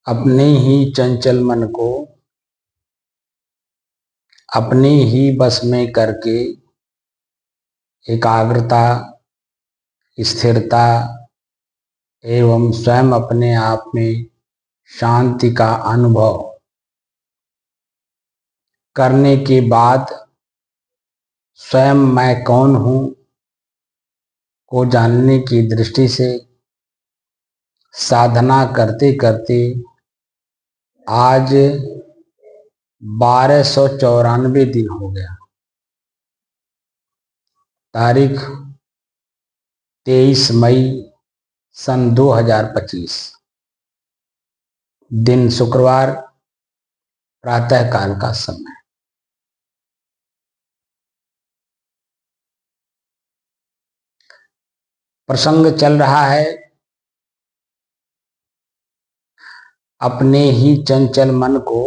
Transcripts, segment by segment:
अपने ही चंचल मन को अपने ही बस में करके एकाग्रता, स्थिरता एवं स्वयं अपने आप में शांति का अनुभव करने के बाद स्वयं मैं कौन हूँ को जानने की दृष्टि से साधना करते करते आज 1294 दिन हो गया। तारीख 23 मई सन 2025, दिन शुक्रवार, प्रातः काल का समय। प्रसंग चल रहा है अपने ही चंचल मन को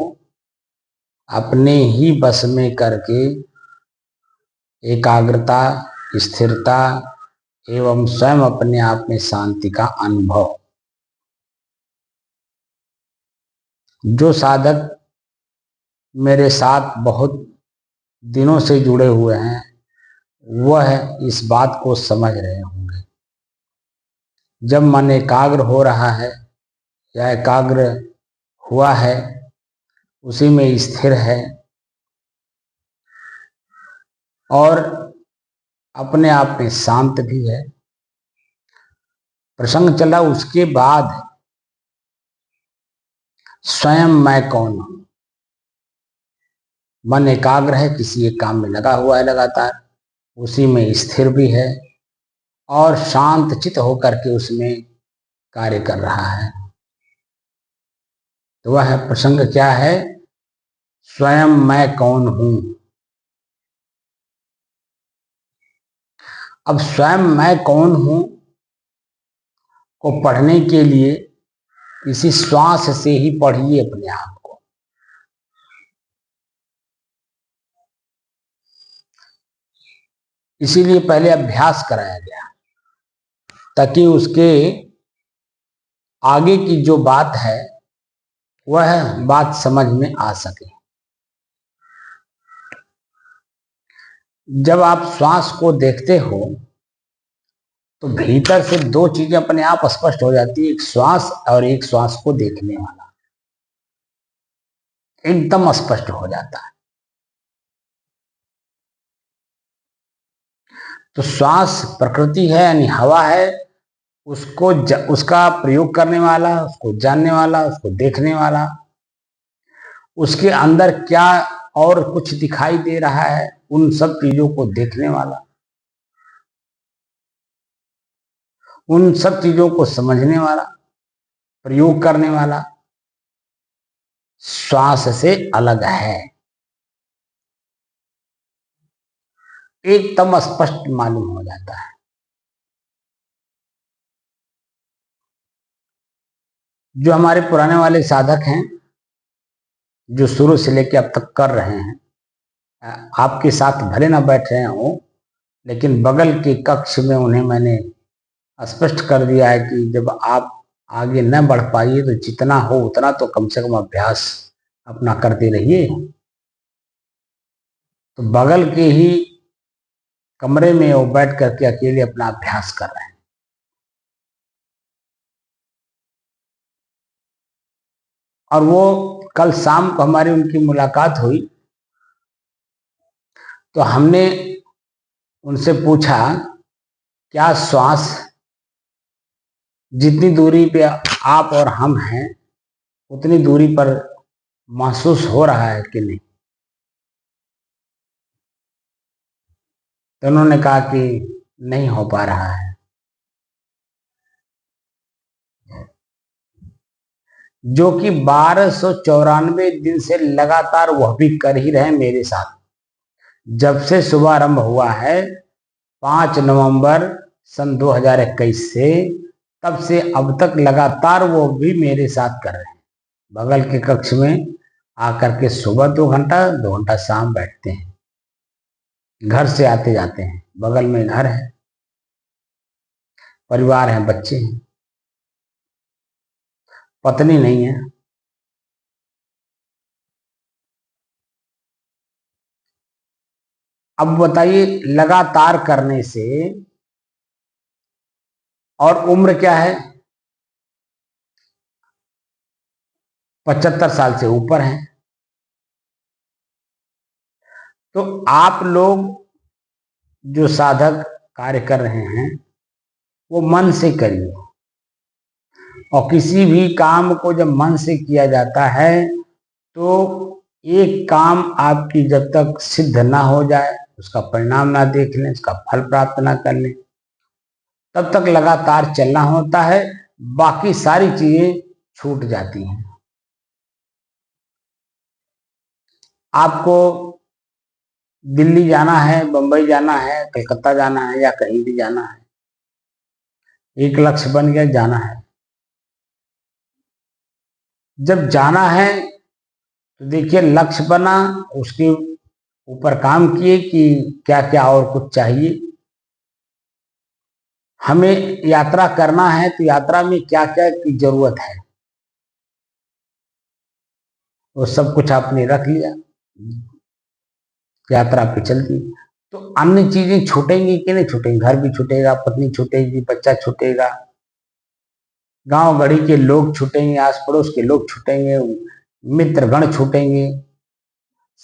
अपने ही बस में करके एकाग्रता, स्थिरता एवं स्वयं अपने आप में शांति का अनुभव। जो साधक मेरे साथ बहुत दिनों से जुड़े हुए हैं वह इस बात को समझ रहे होंगे। जब मन एकाग्र हो रहा है या एकाग्र हुआ है, उसी में स्थिर है और अपने आप में शांत भी है। प्रसंग चला उसके बाद स्वयं मैं कौन हूं। मन एकाग्र है, किसी एक काम में लगा हुआ है लगातार, उसी में स्थिर भी है और शांत चित्त होकर के उसमें कार्य कर रहा है। तो वह प्रसंग क्या है? स्वयं मैं कौन हूं। अब स्वयं मैं कौन हूं को पढ़ने के लिए किसी श्वास से ही पढ़िए अपने आप को। इसीलिए पहले अभ्यास कराया गया ताकि उसके आगे की जो बात है वह बात समझ में आ सके। जब आप श्वास को देखते हो तो भीतर से दो चीजें अपने आप स्पष्ट हो जाती है, एक श्वास और एक श्वास को देखने वाला, एकदम स्पष्ट हो जाता है। तो श्वास प्रकृति है यानी हवा है, उसको उसका प्रयोग करने वाला, उसको जानने वाला, उसको देखने वाला, उसके अंदर क्या और कुछ दिखाई दे रहा है उन सब चीजों को देखने वाला, उन सब चीजों को समझने वाला, प्रयोग करने वाला श्वास से अलग है। एकदम स्पष्ट मालूम हो जाता है। जो हमारे पुराने वाले साधक हैं जो शुरू से लेकर अब तक कर रहे हैं, आपके साथ भले ना बैठ रहे हो लेकिन बगल के कक्ष में उन्हें मैंने स्पष्ट कर दिया है कि जब आप आगे न बढ़ पाइए तो जितना हो उतना तो कम से कम अभ्यास अपना करते रहिए। तो बगल के ही कमरे में वो बैठ करके अकेले अपना अभ्यास कर रहे हैं। और वो कल शाम को हमारी उनकी मुलाकात हुई तो हमने उनसे पूछा क्या श्वास जितनी दूरी पे आप और हम हैं उतनी दूरी पर महसूस हो रहा है कि नहीं। तो उन्होंने कहा कि नहीं हो पा रहा है। जो कि 1294 दिन से लगातार वह भी कर ही रहे मेरे साथ। जब से शुभारंभ हुआ है 5 नवंबर सन 2021 से, तब से अब तक लगातार वो भी मेरे साथ कर रहे हैं। बगल के कक्ष में आकर के सुबह 2 घंटा शाम बैठते हैं। घर से आते जाते हैं, बगल में घर है, परिवार है, बच्चे हैं, पत्नी नहीं है, अब बताइए, लगातार करने से, और उम्र क्या है, 75 साल से ऊपर है। तो आप लोग जो साधक कार्य कर रहे हैं वो मन से करिए, और किसी भी काम को जब मन से किया जाता है तो एक काम आपकी जब तक सिद्ध ना हो जाए, उसका परिणाम ना देख लें, उसका फल प्राप्त ना कर लें, तब तक लगातार चलना होता है। बाकी सारी चीजें छूट जाती हैं। आपको दिल्ली जाना है, बंबई जाना है, कलकत्ता जाना है, या कहीं भी जाना है, एक लक्ष्य बन गया, जाना है। जब जाना है तो देखिए, लक्ष्य बना, उसके ऊपर काम किए कि क्या क्या और कुछ चाहिए। हमें यात्रा करना है तो यात्रा में क्या क्या की जरूरत है, वो सब कुछ आपने रख लिया, यात्रा पे चल दी। तो अन्य चीजें छूटेंगी कि नहीं छूटेंगी? घर भी छूटेगा, पत्नी छूटेगी, बच्चा छूटेगा, गांव गढ़ी के लोग छूटेंगे, आस पड़ोस के लोग छूटेंगे, मित्रगण छूटेंगे,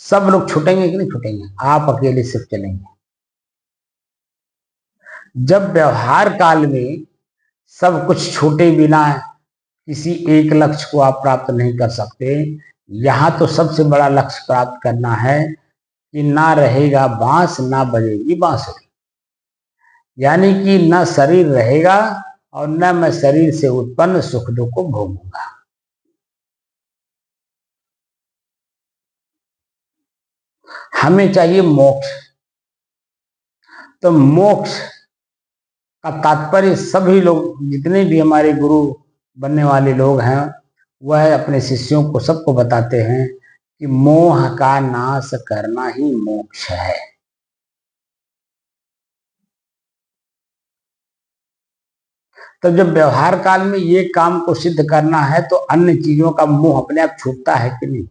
सब लोग छूटेंगे कि नहीं छूटेंगे? आप अकेले सिर्फ चलेंगे। जब व्यवहार काल में सब कुछ छूटे बिना किसी एक लक्ष्य को आप प्राप्त नहीं कर सकते, यहां तो सबसे बड़ा लक्ष्य प्राप्त करना है कि ना रहेगा बांस, ना बजेगी बांसुरी। यानी कि न शरीर रहेगा और न मैं शरीर से उत्पन्न सुख दुख को भोगूंगा। हमें चाहिए मोक्ष। तो मोक्ष का तात्पर्य सभी लोग, जितने भी हमारे गुरु बनने वाले लोग हैं, वह अपने शिष्यों को सबको बताते हैं कि मोह का नाश करना ही मोक्ष है। तो जब व्यवहार काल में ये काम को सिद्ध करना है तो अन्य चीजों का मोह अपने आप छूटता है कि नहीं?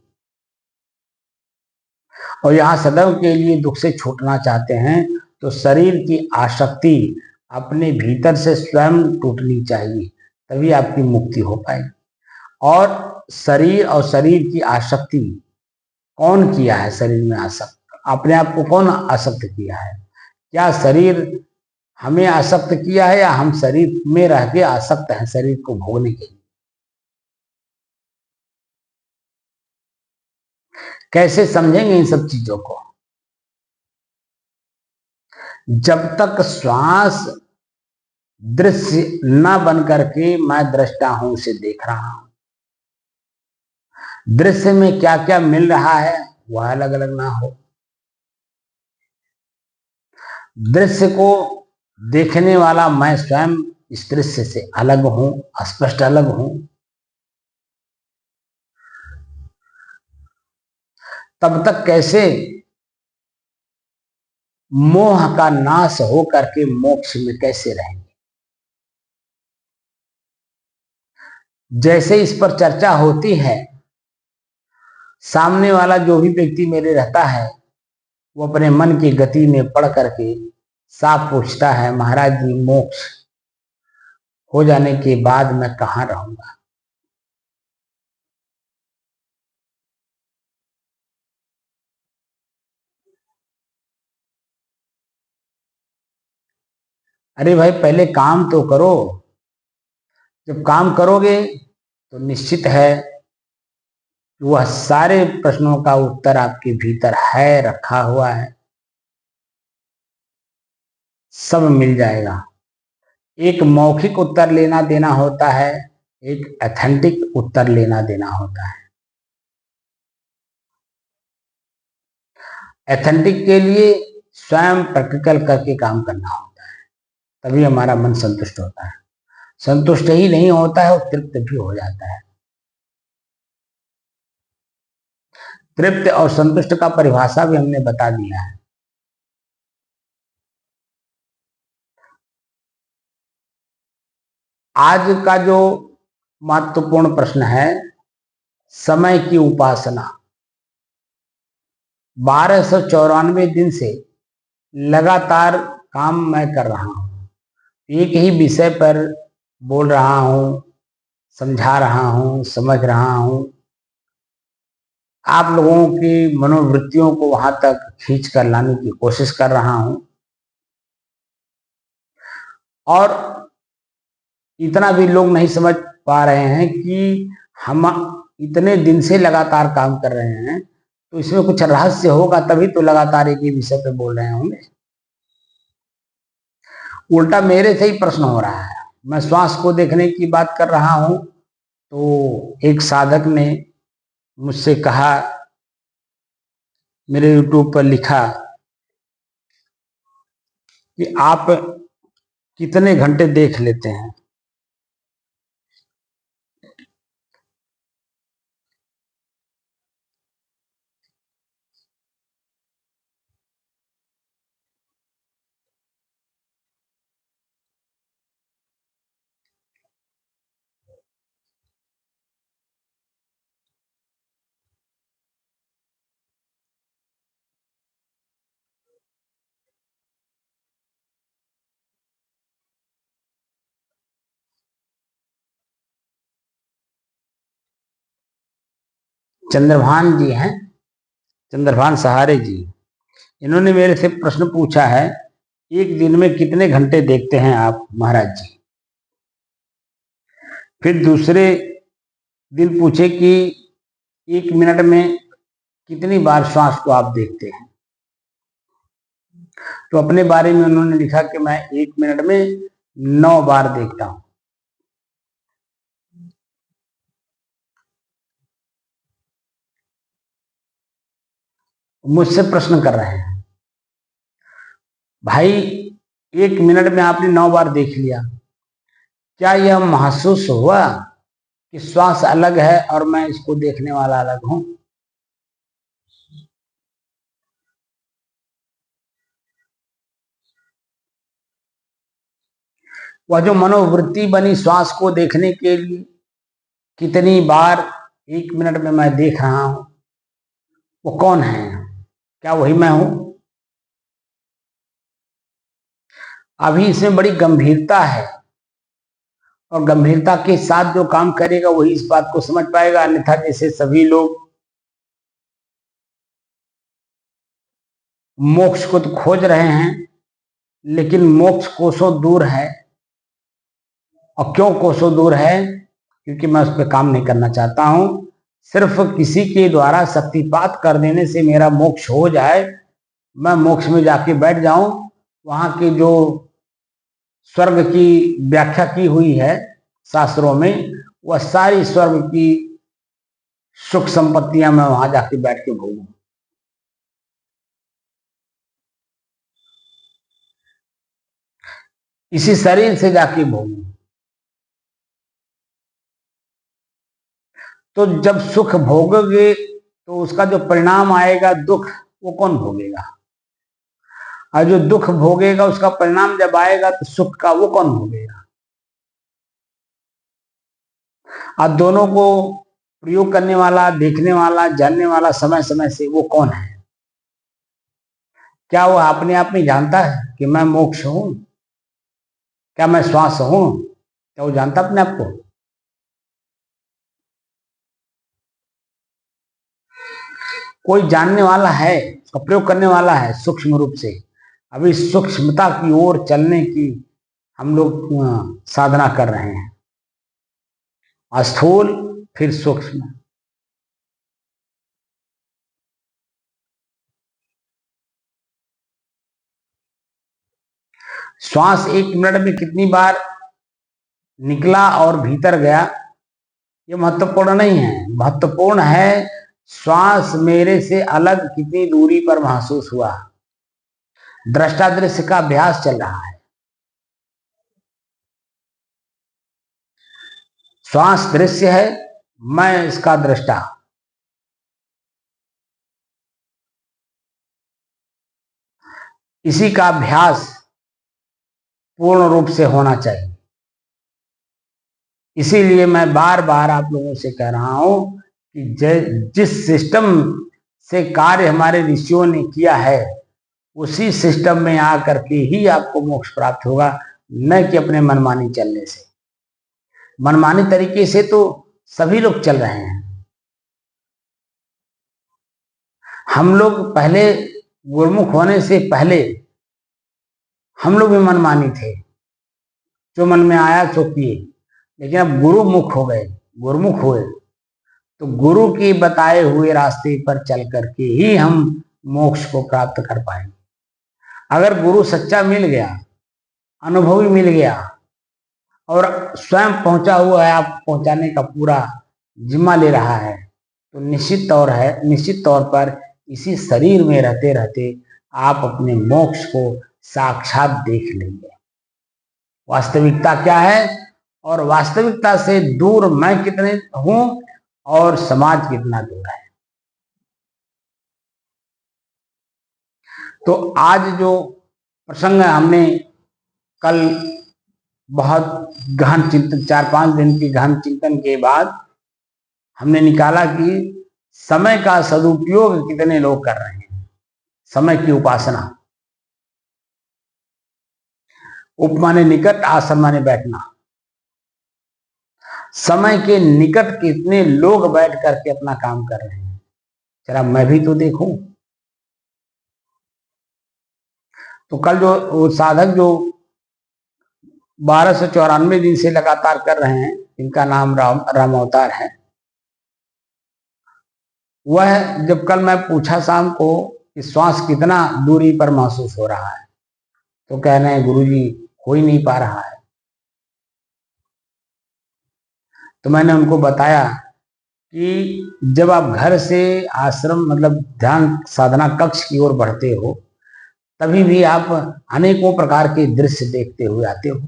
और यहाँ सदैव के लिए दुख से छूटना चाहते हैं तो शरीर की आसक्ति अपने भीतर से स्वयं टूटनी चाहिए, तभी आपकी मुक्ति हो पाएगी। और शरीर और शरीर की आसक्ति कौन किया है? शरीर में आसक्त अपने आप को कौन आसक्त किया है? क्या शरीर हमें आसक्त किया है, या हम शरीर में रह के आसक्त हैं शरीर को भोगने के लिए? कैसे समझेंगे इन सब चीजों को? जब तक श्वास दृश्य न बन करके मैं दृष्टा हूं, उसे देख रहा हूं, दृश्य में क्या क्या मिल रहा है वह अलग अलग ना हो, दृश्य को देखने वाला मैं स्वयं इस दृश्य से अलग हूं, स्पष्ट अलग हूं, तब तक कैसे मोह का नाश हो करके मोक्ष में कैसे रहेंगे? जैसे इस पर चर्चा होती है, सामने वाला जो भी व्यक्ति मेरे रहता है वो अपने मन की गति में पढ़ करके साफ पूछता है, महाराज जी मोक्ष हो जाने के बाद मैं कहाँ रहूंगा? अरे भाई, पहले काम तो करो। जब काम करोगे तो निश्चित है वह सारे प्रश्नों का उत्तर आपके भीतर है, रखा हुआ है, सब मिल जाएगा। एक मौखिक उत्तर लेना देना होता है, एक ऑथेंटिक उत्तर लेना देना होता है। ऑथेंटिक के लिए स्वयं प्रैक्टिकल करके काम करना होता है, तभी हमारा मन संतुष्ट होता है। संतुष्ट ही नहीं होता है और तृप्त भी हो जाता है। तृप्त और संतुष्ट का परिभाषा भी हमने बता दिया है। आज का जो महत्वपूर्ण प्रश्न है, समय की उपासना। 1294 दिन से लगातार काम मैं कर रहा हूं, एक ही विषय पर बोल रहा हूं, समझा रहा हूं, समझ रहा हूं, आप लोगों की मनोवृत्तियों को वहां तक खींच कर लाने की कोशिश कर रहा हूं। और इतना भी लोग नहीं समझ पा रहे हैं कि हम इतने दिन से लगातार काम कर रहे हैं, तो इसमें कुछ रहस्य होगा, तभी तो लगातार एक ही विषय पे बोल रहे होंगे। उल्टा मेरे से ही प्रश्न हो रहा है। मैं श्वास को देखने की बात कर रहा हूं, तो एक साधक ने मुझसे कहा, मेरे यूट्यूब पर लिखा कि आप कितने घंटे देख लेते हैं। चंद्रभान जी हैं, चंद्रभान सहारे जी, इन्होंने मेरे से प्रश्न पूछा है, एक दिन में कितने घंटे देखते हैं आप महाराज जी। फिर दूसरे दिन पूछे कि एक मिनट में कितनी बार श्वास को आप देखते हैं। तो अपने बारे में उन्होंने लिखा कि मैं एक मिनट में 9 बार देखता हूं। मुझसे प्रश्न कर रहे हैं, भाई एक मिनट में आपने 9 बार देख लिया, क्या यह महसूस हुआ कि श्वास अलग है और मैं इसको देखने वाला अलग हूं? वह जो मनोवृत्ति बनी श्वास को देखने के लिए, कितनी बार एक मिनट में मैं देख रहा हूं, वो कौन है? क्या वही मैं हूं? अभी इसमें बड़ी गंभीरता है, और गंभीरता के साथ जो काम करेगा वही इस बात को समझ पाएगा। अन्यथा जैसे सभी लोग मोक्ष को तो खोज रहे हैं, लेकिन मोक्ष कोसों दूर है। और क्यों कोसों दूर है? क्योंकि मैं उस पर काम नहीं करना चाहता हूं। सिर्फ किसी के द्वारा शक्तिपात कर देने से मेरा मोक्ष हो जाए, मैं मोक्ष में जाके बैठ जाऊं, वहां के जो स्वर्ग की व्याख्या की हुई है शास्त्रों में, वह सारी स्वर्ग की सुख संपत्तियां मैं वहां जाके बैठ के भोगूं। इसी शरीर से जाके भोगूं। तो जब सुख भोगोगे तो उसका जो परिणाम आएगा दुख, वो कौन भोगेगा? और जो दुख भोगेगा उसका परिणाम जब आएगा तो सुख का वो कौन भोगेगा? और दोनों को प्रयोग करने वाला, देखने वाला, जानने वाला समय समय से वो कौन है? क्या वो अपने आप में जानता है कि मैं मोक्ष हूं? क्या मैं श्वास हूं? क्या वो जानता अपने आप को? कोई जानने वाला है, उसका प्रयोग करने वाला है सूक्ष्म रूप से। अभी सूक्ष्मता की ओर चलने की हम लोग साधना कर रहे हैं। स्थूल फिर सूक्ष्म। श्वास एक मिनट में कितनी बार निकला और भीतर गया, ये महत्वपूर्ण नहीं है। महत्वपूर्ण है श्वास मेरे से अलग कितनी दूरी पर महसूस हुआ। दृष्टा दृश्य का अभ्यास चल रहा है। श्वास दृश्य है, मैं इसका दृष्टा। इसी का अभ्यास पूर्ण रूप से होना चाहिए। इसीलिए मैं बार बार आप लोगों से कह रहा हूं कि जिस सिस्टम से कार्य हमारे ऋषियों ने किया है, उसी सिस्टम में आकर के ही आपको मोक्ष प्राप्त होगा, न कि अपने मनमानी चलने से। मनमानी तरीके से तो सभी लोग चल रहे हैं। हम लोग पहले गुरुमुख होने से पहले हम लोग भी मनमानी थे, जो मन में आया सो किए। लेकिन अब गुरुमुख हो गए, गुरुमुख हुए, तो गुरु के बताए हुए रास्ते पर चल करके ही हम मोक्ष को प्राप्त कर पाएंगे। अगर गुरु सच्चा मिल गया, अनुभवी मिल गया और स्वयं पहुंचा हुआ है, आप पहुंचाने का पूरा जिम्मा ले रहा है, तो निश्चित तौर पर इसी शरीर में रहते रहते आप अपने मोक्ष को साक्षात देख लेंगे। वास्तविकता क्या है और वास्तविकता से दूर मैं कितने हूं और समाज कितना दूर है। तो आज जो प्रसंग है, हमने कल बहुत गहन चिंतन, 4-5 दिन की गहन चिंतन के बाद हमने निकाला कि समय का सदुपयोग कितने लोग कर रहे हैं। समय की उपासना, उप माने निकट, आसन माने बैठना। समय के निकट कितने लोग बैठ करके अपना काम कर रहे हैं, जरा मैं भी तो देखूं। तो कल जो साधक जो 1294 दिन से लगातार कर रहे हैं, इनका नाम राम अवतार है, वह जब कल मैं पूछा शाम को कि श्वास कितना दूरी पर महसूस हो रहा है, तो कह रहे हैं गुरुजी हो ही नहीं पा रहा है। तो मैंने उनको बताया कि जब आप घर से आश्रम मतलब ध्यान साधना कक्ष की ओर बढ़ते हो, तभी भी आप अनेकों प्रकार के दृश्य देखते हुए आते हो,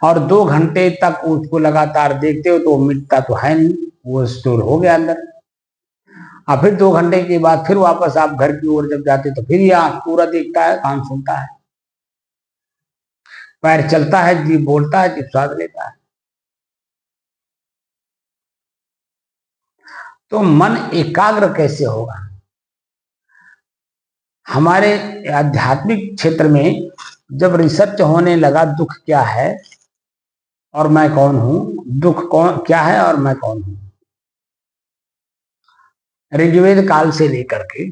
और 2 घंटे तक उसको लगातार देखते हो तो मिटता तो है नहीं, वो स्टोर हो गया अंदर। और फिर 2 घंटे के बाद फिर वापस आप घर की ओर जब जाते तो फिर ये आंख पूरा देखता है, कान सुनता है, पैर चलता है, जीभ बोलता है, जीभ स्वाद लेता है। तो मन एकाग्र कैसे होगा? हमारे आध्यात्मिक क्षेत्र में जब रिसर्च होने लगा दुख क्या है और मैं कौन हूं, दुख कौन क्या है और मैं कौन हूं, ऋग्वेद काल से लेकर के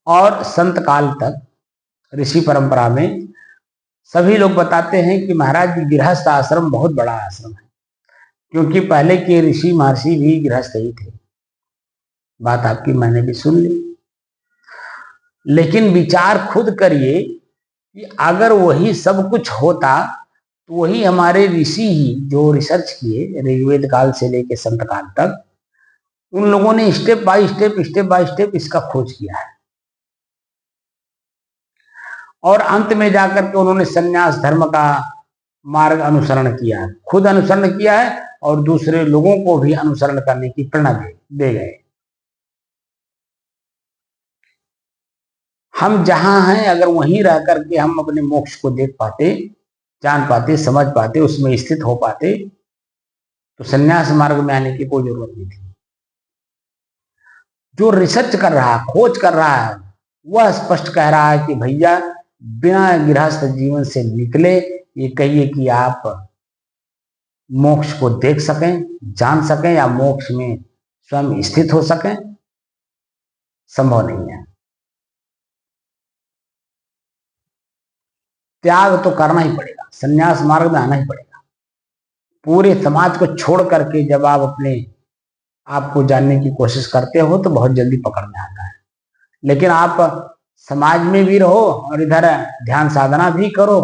और संत काल तक ऋषि परंपरा में सभी लोग बताते हैं कि महाराज जी गृहस्थ आश्रम बहुत बड़ा आश्रम है, क्योंकि पहले के ऋषि महर्षि भी गृहस्थ ही थे। बात आपकी मैंने भी सुन ली, लेकिन विचार खुद करिए कि अगर वही सब कुछ होता तो वही हमारे ऋषि ही जो रिसर्च किए ऋग्वेद काल से लेकर संत काल तक, उन लोगों ने स्टेप बाय स्टेप इसका खोज किया है, और अंत में जाकर के उन्होंने संन्यास धर्म का मार्ग अनुसरण किया है, खुद अनुसरण किया है और दूसरे लोगों को भी अनुसरण करने की प्रेरणा दे गए। हम जहां हैं अगर वहीं रह करके हम अपने मोक्ष को देख पाते, जान पाते, समझ पाते, उसमें स्थित हो पाते, तो संन्यास मार्ग में आने की कोई जरूरत नहीं थी। जो रिसर्च कर रहा है, खोज कर रहा है, वह स्पष्ट कह रहा है कि भैया बिना गृहस्थ जीवन से निकले ये कहिए कि आप मोक्ष को देख सकें, जान सकें या मोक्ष में स्वयं स्थित हो सकें, संभव नहीं है। त्याग तो करना ही पड़ेगा, संन्यास मार्ग में आना ही पड़ेगा। पूरे समाज को छोड़ करके जब आप अपने आप को जानने की कोशिश करते हो तो बहुत जल्दी पकड़ में आता है, लेकिन आप समाज में भी रहो और इधर ध्यान साधना भी करो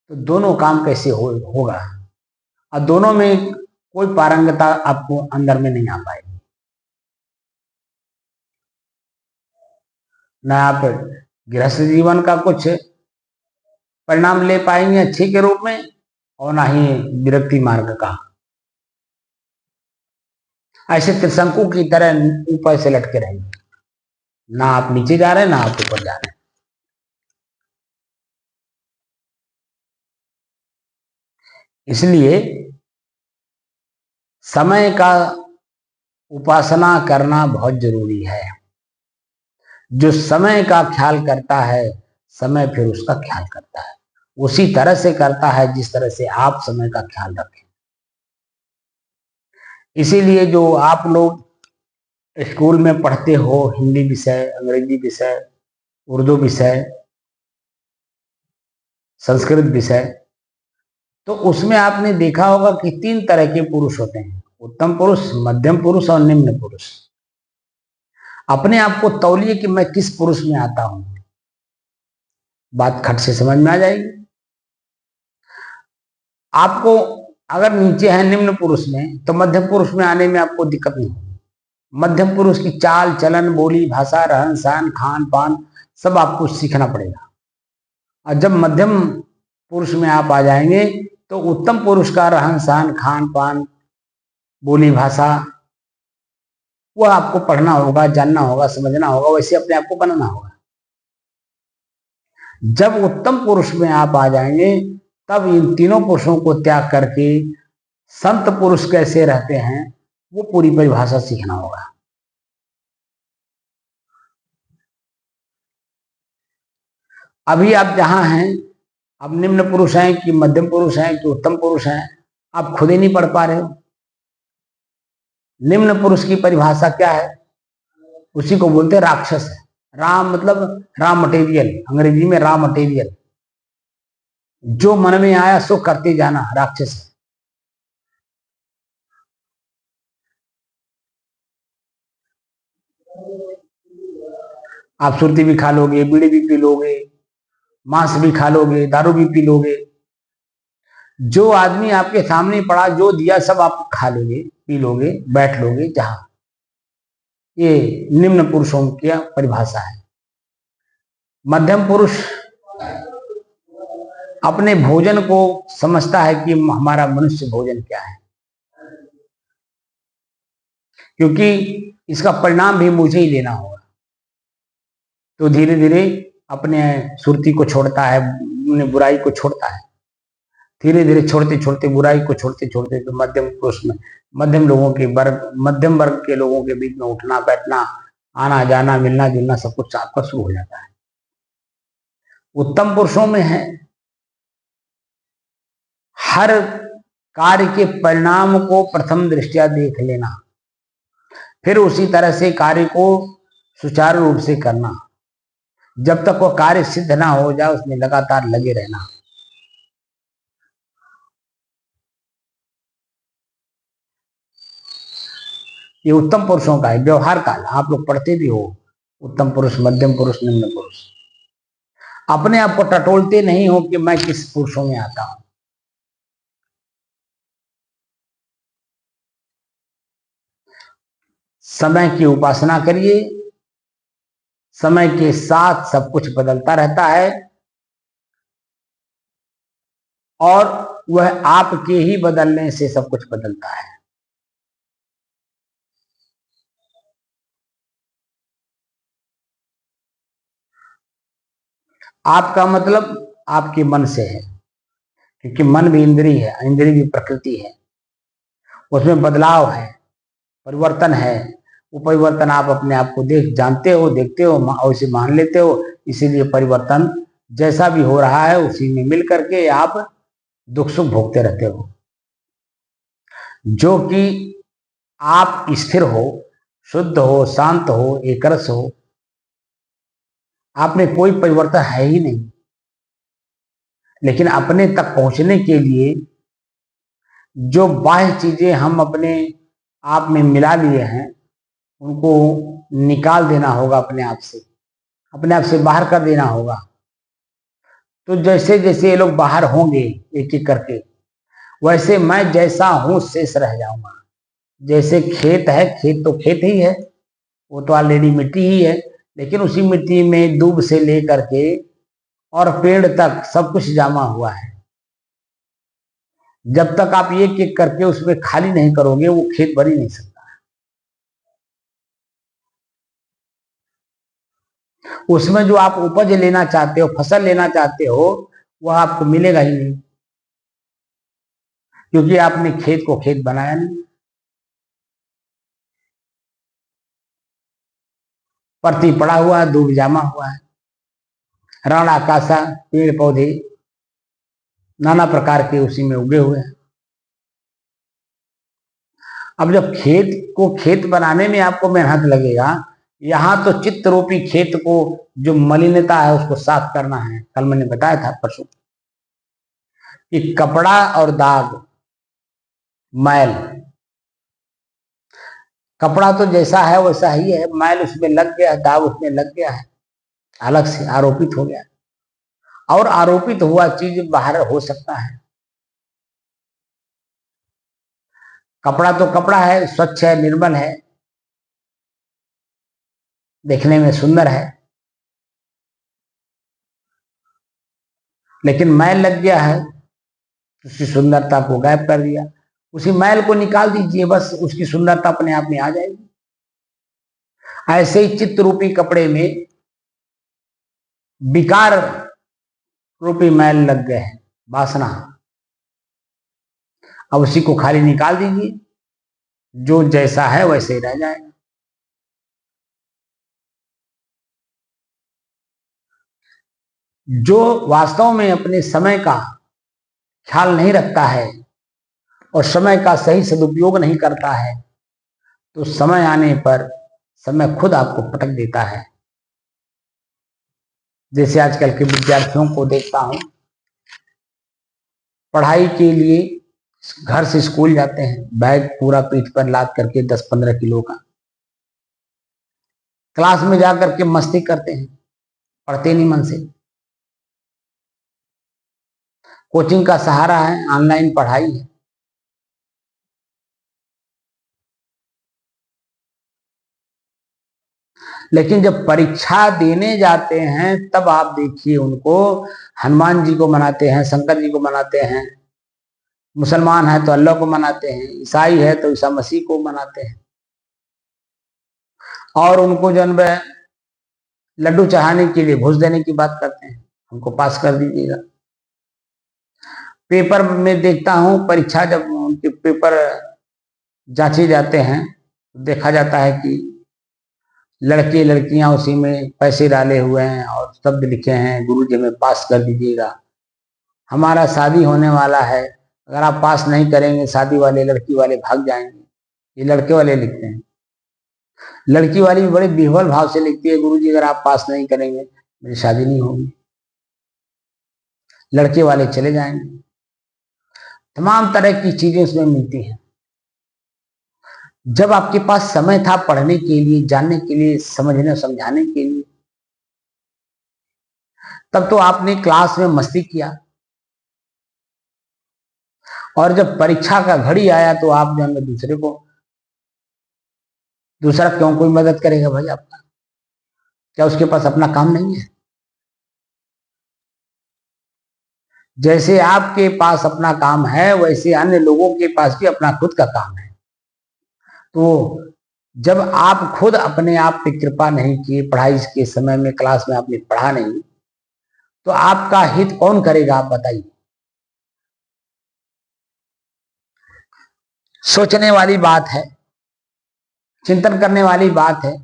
तो दोनों काम कैसे होगा, और दोनों में कोई पारंगता आपको अंदर में नहीं आ पाएगी। ना आप गृहस्थ जीवन का कुछ परिणाम ले पाएंगे अच्छे के रूप में, और ना ही विरक्ति मार्ग का। ऐसे त्रिशंकु की तरह ऊपर से लटके रहेंगे, ना आप नीचे जा रहे हैं ना आप ऊपर जा रहे हैं। इसलिए समय का उपासना करना बहुत जरूरी है। जो समय का ख्याल करता है समय फिर उसका ख्याल करता है, उसी तरह से करता है जिस तरह से आप समय का ख्याल रखें। इसीलिए जो आप लोग स्कूल में पढ़ते हो, हिंदी विषय, अंग्रेजी विषय, उर्दू विषय, संस्कृत विषय, तो उसमें आपने देखा होगा कि 3 तरह के पुरुष होते हैं, उत्तम पुरुष, मध्यम पुरुष और निम्न पुरुष। अपने आप को तौलिए कि मैं किस पुरुष में आता हूं, बात खट से समझ में आ जाएगी। आपको अगर नीचे है निम्न पुरुष में, तो मध्यम पुरुष में आने में आपको दिक्कत नहीं होगी। मध्यम पुरुष की चाल चलन, बोली भाषा, रहन सहन, खान पान सब आपको सीखना पड़ेगा। और जब मध्यम पुरुष में आप आ जाएंगे तो उत्तम पुरुष का रहन सहन, खान पान, बोली भाषा वह आपको पढ़ना होगा, जानना होगा, समझना होगा, वैसे अपने आप को बनाना होगा। जब उत्तम पुरुष में आप आ जाएंगे तब इन तीनों पुरुषों को त्याग करके संत पुरुष कैसे रहते हैं वो पूरी परिभाषा सीखना होगा। अभी आप जहां हैं, आप निम्न पुरुष हैं कि मध्यम पुरुष हैं कि उत्तम पुरुष हैं, आप खुद ही नहीं पढ़ पा रहे हो। निम्न पुरुष की परिभाषा क्या है? उसी को बोलते हैं राक्षस है। राम मतलब रॉ मटेरियल, अंग्रेजी में रॉ मटेरियल, जो मन में आया सो करते जाना, राक्षस है। आप सुरती भी खा लोगे, बीड़ी भी पी लोगे, मांस भी खा लोगे, दारू भी पी लोगे, जो आदमी आपके सामने पड़ा जो दिया सब आप खा लोगे, पी लोगे, बैठ लोगे जहां। ये निम्न पुरुषों की परिभाषा है। मध्यम पुरुष अपने भोजन को समझता है कि हमारा मनुष्य भोजन क्या है, क्योंकि इसका परिणाम भी मुझे ही लेना होगा। तो धीरे धीरे अपने सुरती को छोड़ता है, अपने बुराई को छोड़ता है। धीरे धीरे छोड़ते छोड़ते, बुराई को छोड़ते छोड़ते, तो मध्यम पुरुष में, मध्यम लोगों के वर्ग, मध्यम वर्ग के लोगों के बीच में उठना बैठना, आना जाना, मिलना जुलना सब कुछ आपका शुरू हो जाता है। उत्तम पुरुषों में है हर कार्य के परिणाम को प्रथम दृष्टया देख लेना, फिर उसी तरह से कार्य को सुचारू रूप से करना, जब तक वो कार्य सिद्ध ना हो जाए उसमें लगातार लगे रहना। ये उत्तम पुरुषों का है, व्यवहार काल। आप लोग पढ़ते भी हो, उत्तम पुरुष, मध्यम पुरुष, निम्न पुरुष। अपने आप को टटोलते नहीं हो कि मैं किस पुरुषों में आता हूं। समय की उपासना करिए, समय के साथ सब कुछ बदलता रहता है और वह आपके ही बदलने से सब कुछ बदलता है। आपका मतलब आपके मन से है, क्योंकि मन भी इंद्रिय है, इंद्रिय भी प्रकृति है, उसमें बदलाव है, परिवर्तन है। वो परिवर्तन आप अपने आप को जानते हो, देखते हो और उसे मान लेते हो। इसीलिए परिवर्तन जैसा भी हो रहा है उसी में मिल करके आप दुख सुख भोगते रहते हो। जो कि आप स्थिर हो, शुद्ध हो, शांत हो, एकरस हो, आप में कोई परिवर्तन है ही नहीं। लेकिन अपने तक पहुंचने के लिए जो बाह्य चीजें हम अपने आप में मिला लिए हैं उनको निकाल देना होगा, अपने आप से बाहर कर देना होगा। तो जैसे जैसे ये लोग बाहर होंगे एक एक करके, वैसे मैं जैसा हूं शेष रह जाऊंगा। जैसे खेत है, खेत तो खेत ही है, वो तो ऑलरेडी मिट्टी ही है, लेकिन उसी मिट्टी में दूब से लेकर के और पेड़ तक सब कुछ जमा हुआ है। जब तक आप एक एक करके उसमें खाली नहीं करोगे वो खेत भर ही नहीं सकता। उसमें जो आप उपज लेना चाहते हो, फसल लेना चाहते हो, वह आपको मिलेगा ही नहीं, क्योंकि आपने खेत को खेत बनाया नहीं। परती पड़ा हुआ है, धूप जामा हुआ है, रण आकाशा, पेड़ पौधे नाना प्रकार के उसी में उगे हुए हैं। अब जब खेत को खेत बनाने में आपको मेहनत लगेगा, यहां तो चित्त रूपी खेत को जो मलिनता है उसको साफ करना है। कल मैंने बताया था परसों कि कपड़ा और दाग, मैल, कपड़ा तो जैसा है वैसा ही है, मैल उसमें लग गया, दाग उसमें लग गया है, अलग से आरोपित हो गया, और आरोपित हुआ चीज बाहर हो सकता है। कपड़ा तो कपड़ा है, स्वच्छ है, निर्मल है, देखने में सुंदर है, लेकिन मैल लग गया है, उसकी सुंदरता को गायब कर दिया। उसी मैल को निकाल दीजिए, बस उसकी सुंदरता अपने आप में आ जाएगी। ऐसे ही चित्त रूपी कपड़े में विकार रूपी मैल लग गए हैं, वासना। अब उसी को खाली निकाल दीजिए, जो जैसा है वैसे ही रह जाएगा। जो वास्तव में अपने समय का ख्याल नहीं रखता है और समय का सही सदुपयोग नहीं करता है, तो समय आने पर समय खुद आपको पटक देता है। जैसे आजकल के विद्यार्थियों को देखता हूं, पढ़ाई के लिए घर से स्कूल जाते हैं, बैग पूरा पीठ पर लाद करके 10-15 किलो का, क्लास में जाकर के मस्ती करते हैं, पढ़ते नहीं मन से। कोचिंग का सहारा है, ऑनलाइन पढ़ाई है, लेकिन जब परीक्षा देने जाते हैं तब आप देखिए उनको, हनुमान जी को मनाते हैं, शंकर जी को मनाते हैं, मुसलमान है तो अल्लाह को मनाते हैं, ईसाई है तो ईसा मसीह को मनाते हैं, और उनको जो है लड्डू चढ़ाने के लिए घूस देने की बात करते हैं, हमको पास कर दीजिएगा। पेपर में देखता हूं, परीक्षा जब उनके पेपर जांचे जाते हैं, देखा जाता है कि लड़के लड़कियां उसी में पैसे डाले हुए हैं और शब्द लिखे हैं, गुरुजी हमें पास कर दीजिएगा, हमारा शादी होने वाला है, अगर आप पास नहीं करेंगे शादी वाले लड़की वाले भाग जाएंगे। ये लड़के वाले लिखते हैं। लड़की वाली भी बड़े विह्वल भाव से लिखती है, गुरुजी अगर आप पास नहीं करेंगे मेरी शादी नहीं होगी, लड़के वाले चले जाएंगे। तमाम तरह की चीजें उसमें मिलती हैं। जब आपके पास समय था पढ़ने के लिए, जानने के लिए, समझने समझाने के लिए, तब तो आपने क्लास में मस्ती किया, और जब परीक्षा का घड़ी आया तो आप जो है दूसरे को, दूसरा क्यों कोई मदद करेगा भाई आपका? क्या उसके पास अपना काम नहीं है? जैसे आपके पास अपना काम है वैसे अन्य लोगों के पास भी अपना खुद का काम है। तो जब आप खुद अपने आप पे कृपा नहीं किए, पढ़ाई के समय में क्लास में आपने पढ़ा नहीं, तो आपका हित कौन करेगा आप बताइए? सोचने वाली बात है, चिंतन करने वाली बात है।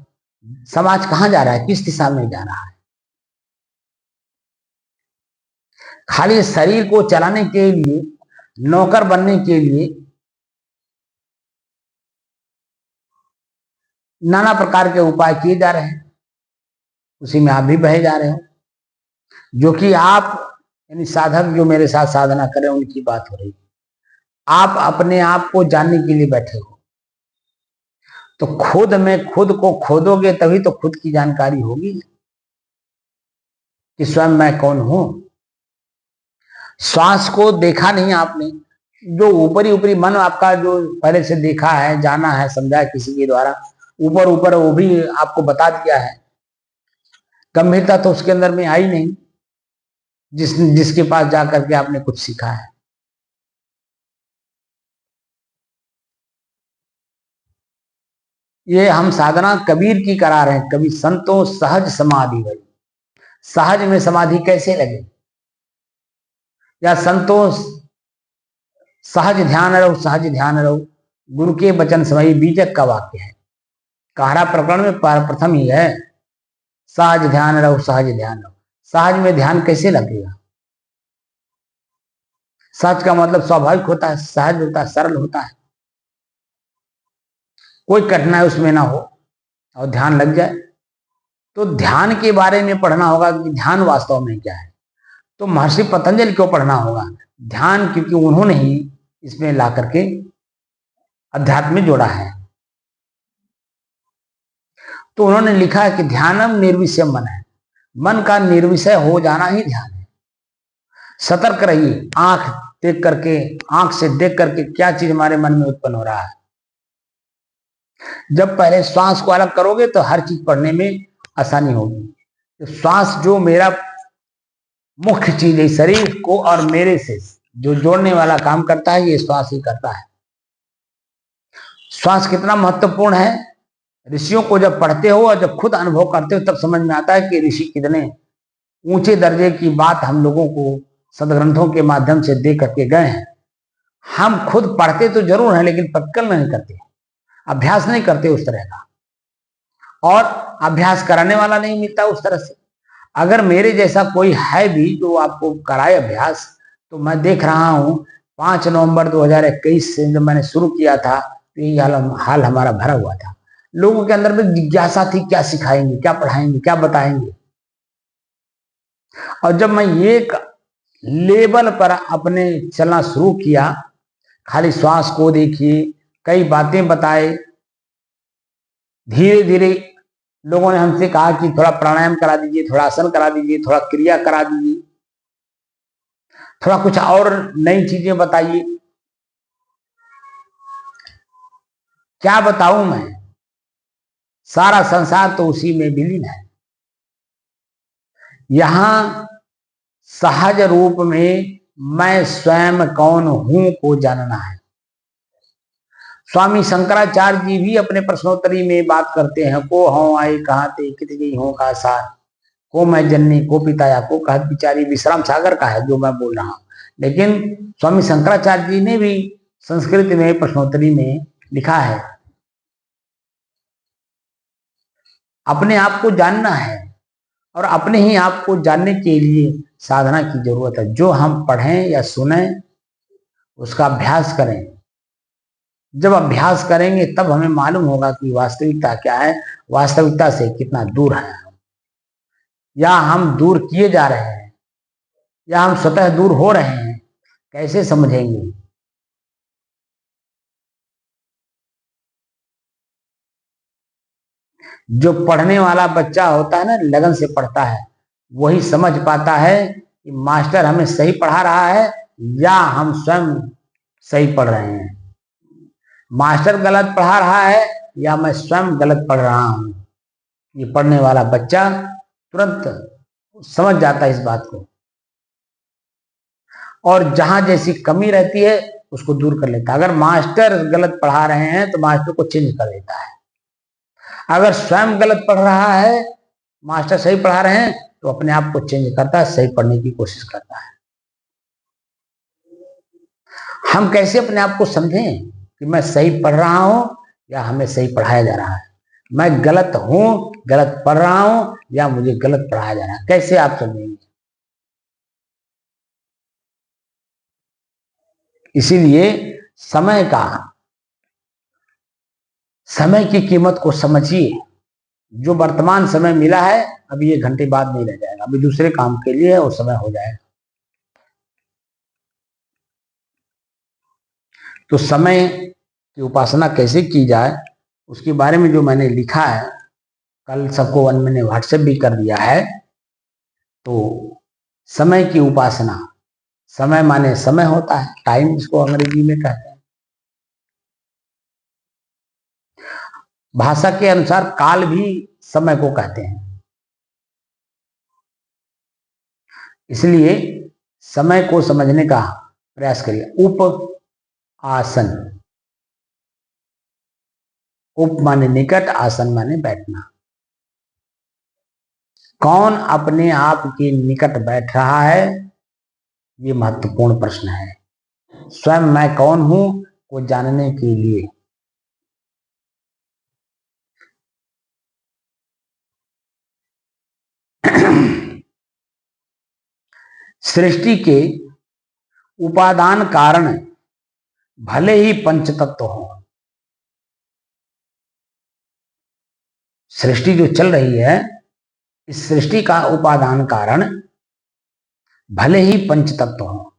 समाज कहां जा रहा है, किस दिशा में जा रहा है? खाली शरीर को चलाने के लिए, नौकर बनने के लिए नाना प्रकार के उपाय किए जा रहे हैं, उसी में आप भी बहे जा रहे हो। जो कि आप यानी साधक जो मेरे साथ साधना करें उनकी बात हो रही है। आप अपने आप को जानने के लिए बैठे हो, तो खुद में खुद को खोदोगे तभी तो खुद की जानकारी होगी कि स्वयं मैं कौन हूं। श्वास को देखा नहीं आपने, जो ऊपरी ऊपरी मन आपका जो पहले से देखा है, जाना है, समझा है किसी के द्वारा, ऊपर ऊपर वो भी आपको बता दिया है, गंभीरता तो उसके अंदर में आई नहीं जिसके पास जाकर के आपने कुछ सीखा है। ये हम साधना कबीर की करा रहे हैं, कभी संतों सहज समाधि भाई। सहज में समाधि कैसे लगे? या संतों सहज ध्यान रहो, सहज ध्यान रहो, गुरु के वचन समय बीजक का वाक्य है। काहरा प्रकरण में प्रथम ही है, सहज ध्यान रहो, सहज ध्यान रहो। सहज में ध्यान कैसे लगेगा? सहज का मतलब स्वाभाविक होता है, सहज होता है, सरल होता है, कोई कठिनाई उसमें ना हो और ध्यान लग जाए। तो ध्यान के बारे में पढ़ना होगा कि ध्यान वास्तव में क्या है। तो महर्षि पतंजलि को पढ़ना होगा ध्यान, क्योंकि उन्होंने ही इसमें ला करके अध्यात्म में जोड़ा है। तो उन्होंने लिखा है कि ध्यानम निर्विषय मन है, मन का निर्विषय हो जाना ही ध्यान है। सतर्क रहिए, आंख देख करके, आंख से देख करके क्या चीज हमारे मन में उत्पन्न हो रहा है। जब पहले श्वास को अलग करोगे तो हर चीज पढ़ने में आसानी होगी। तो श्वास जो मेरा मुख्य चीज है, शरीर को और मेरे से जो जोड़ने वाला काम करता है, ये श्वास ही करता है। श्वास कितना महत्वपूर्ण है, ऋषियों को जब पढ़ते हो और जब खुद अनुभव करते हो तब समझ में आता है कि ऋषि कितने ऊंचे दर्जे की बात हम लोगों को सदग्रंथों के माध्यम से दे करके गए हैं। हम खुद पढ़ते तो जरूर हैं, लेकिन प्रैक्टिकल नहीं करते, अभ्यास नहीं करते उस तरह का, और अभ्यास कराने वाला नहीं मिलता उस तरह से। अगर मेरे जैसा कोई है भी जो आपको कराए अभ्यास, तो मैं देख रहा हूं 5 नवंबर 2021 से जब मैंने शुरू किया था, तो यही हाल हमारा भरा हुआ था। लोगों के अंदर में जिज्ञासा थी, क्या सिखाएंगे, क्या पढ़ाएंगे, क्या बताएंगे। और जब मैं एक लेवल पर अपने चलना शुरू किया, खाली श्वास को देखिए, कई बातें बताए, धीरे धीरे लोगों ने हमसे कहा कि थोड़ा प्राणायाम करा दीजिए, थोड़ा आसन करा दीजिए, थोड़ा क्रिया करा दीजिए, थोड़ा कुछ और नई चीजें बताइए। क्या बताऊं मैं, सारा संसार तो उसी में विलीन है। यहां सहज रूप में मैं स्वयं कौन हूं को जानना है। स्वामी शंकराचार्य जी भी अपने प्रश्नोत्तरी में बात करते हैं, को हूं आए कहां ते कित गई हूं का सार, को मैं जननी को पिताया को कहत बिचारी, विश्राम सागर का है जो मैं बोल रहा हूं। लेकिन स्वामी शंकराचार्य जी ने भी संस्कृत में प्रश्नोत्तरी में लिखा है, अपने आप को जानना है, और अपने ही आप को जानने के लिए साधना की जरूरत है। जो हम पढ़ें या सुने उसका अभ्यास करें। जब अभ्यास करेंगे तब हमें मालूम होगा कि वास्तविकता क्या है, वास्तविकता से कितना दूर है, या हम दूर किए जा रहे हैं, या हम स्वतः दूर हो रहे हैं, कैसे समझेंगे। जो पढ़ने वाला बच्चा होता है ना, लगन से पढ़ता है, वही समझ पाता है कि मास्टर हमें सही पढ़ा रहा है या हम स्वयं सही पढ़ रहे हैं। मास्टर गलत पढ़ा रहा है या मैं स्वयं गलत पढ़ रहा हूं, ये पढ़ने वाला बच्चा तुरंत समझ जाता है इस बात को, और जहां जैसी कमी रहती है उसको दूर कर लेता है। अगर मास्टर गलत पढ़ा रहे हैं तो मास्टर को चेंज कर देता है। अगर स्वयं गलत पढ़ रहा है, मास्टर सही पढ़ा रहे हैं, तो अपने आप को चेंज करता है, सही पढ़ने की कोशिश करता है। हम कैसे अपने आप को समझें कि मैं सही पढ़ रहा हूं या हमें सही पढ़ाया जा रहा है, मैं गलत हूं, गलत पढ़ रहा हूं या मुझे गलत पढ़ाया जा रहा है, कैसे आप समझेंगे। इसीलिए समय की कीमत को समझिए। जो वर्तमान समय मिला है, अभी 1 घंटे बाद नहीं रह जाएगा, अभी दूसरे काम के लिए वो समय हो जाएगा। तो समय की उपासना कैसे की जाए, उसके बारे में जो मैंने लिखा है, कल सबको मैंने व्हाट्सएप भी कर दिया है। तो समय की उपासना, समय माने समय होता है, टाइम इसको अंग्रेजी में कहते हैं। भाषा के अनुसार काल भी समय को कहते हैं। इसलिए समय को समझने का प्रयास करिए। उप आसन, उप माने निकट, आसन माने बैठना। कौन अपने आप के निकट बैठ रहा है, ये महत्वपूर्ण प्रश्न है। स्वयं मैं कौन हूं को जानने के लिए सृष्टि के उपादान कारण भले ही पंचतत्व हो, सृष्टि जो चल रही है, इस सृष्टि का उपादान कारण भले ही पंचतत्व हो,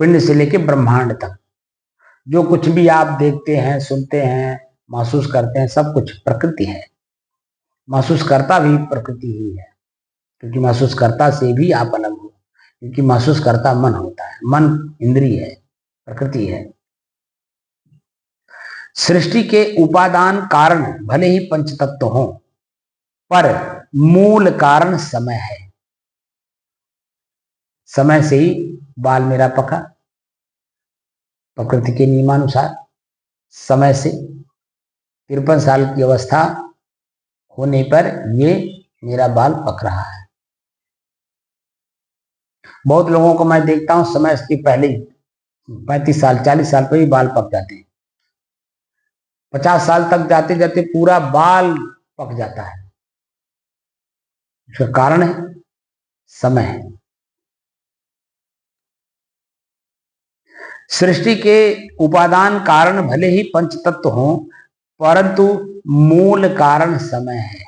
पिंड से लेकर ब्रह्मांड तक जो कुछ भी आप देखते हैं, सुनते हैं, महसूस करते हैं, सब कुछ प्रकृति है। महसूस करता भी प्रकृति ही है, क्योंकि महसूस करता से भी आप अलग हो, क्योंकि महसूस करता मन होता है, मन इंद्रिय है, प्रकृति है। सृष्टि के उपादान कारण भले ही पंचतत्व हो, पर मूल कारण समय है। समय से ही बाल मेरा पका, प्रकृति के नियमानुसार समय से 53 साल की अवस्था होने पर ये मेरा बाल पक रहा है। बहुत लोगों को मैं देखता हूं समय के पहले ही 35 साल 40 साल पर ही बाल पक जाते हैं, 50 साल तक जाते जाते पूरा बाल पक जाता है। इसका कारण है समय है। सृष्टि के उपादान कारण भले ही पंचतत्व हो, परंतु मूल कारण समय है।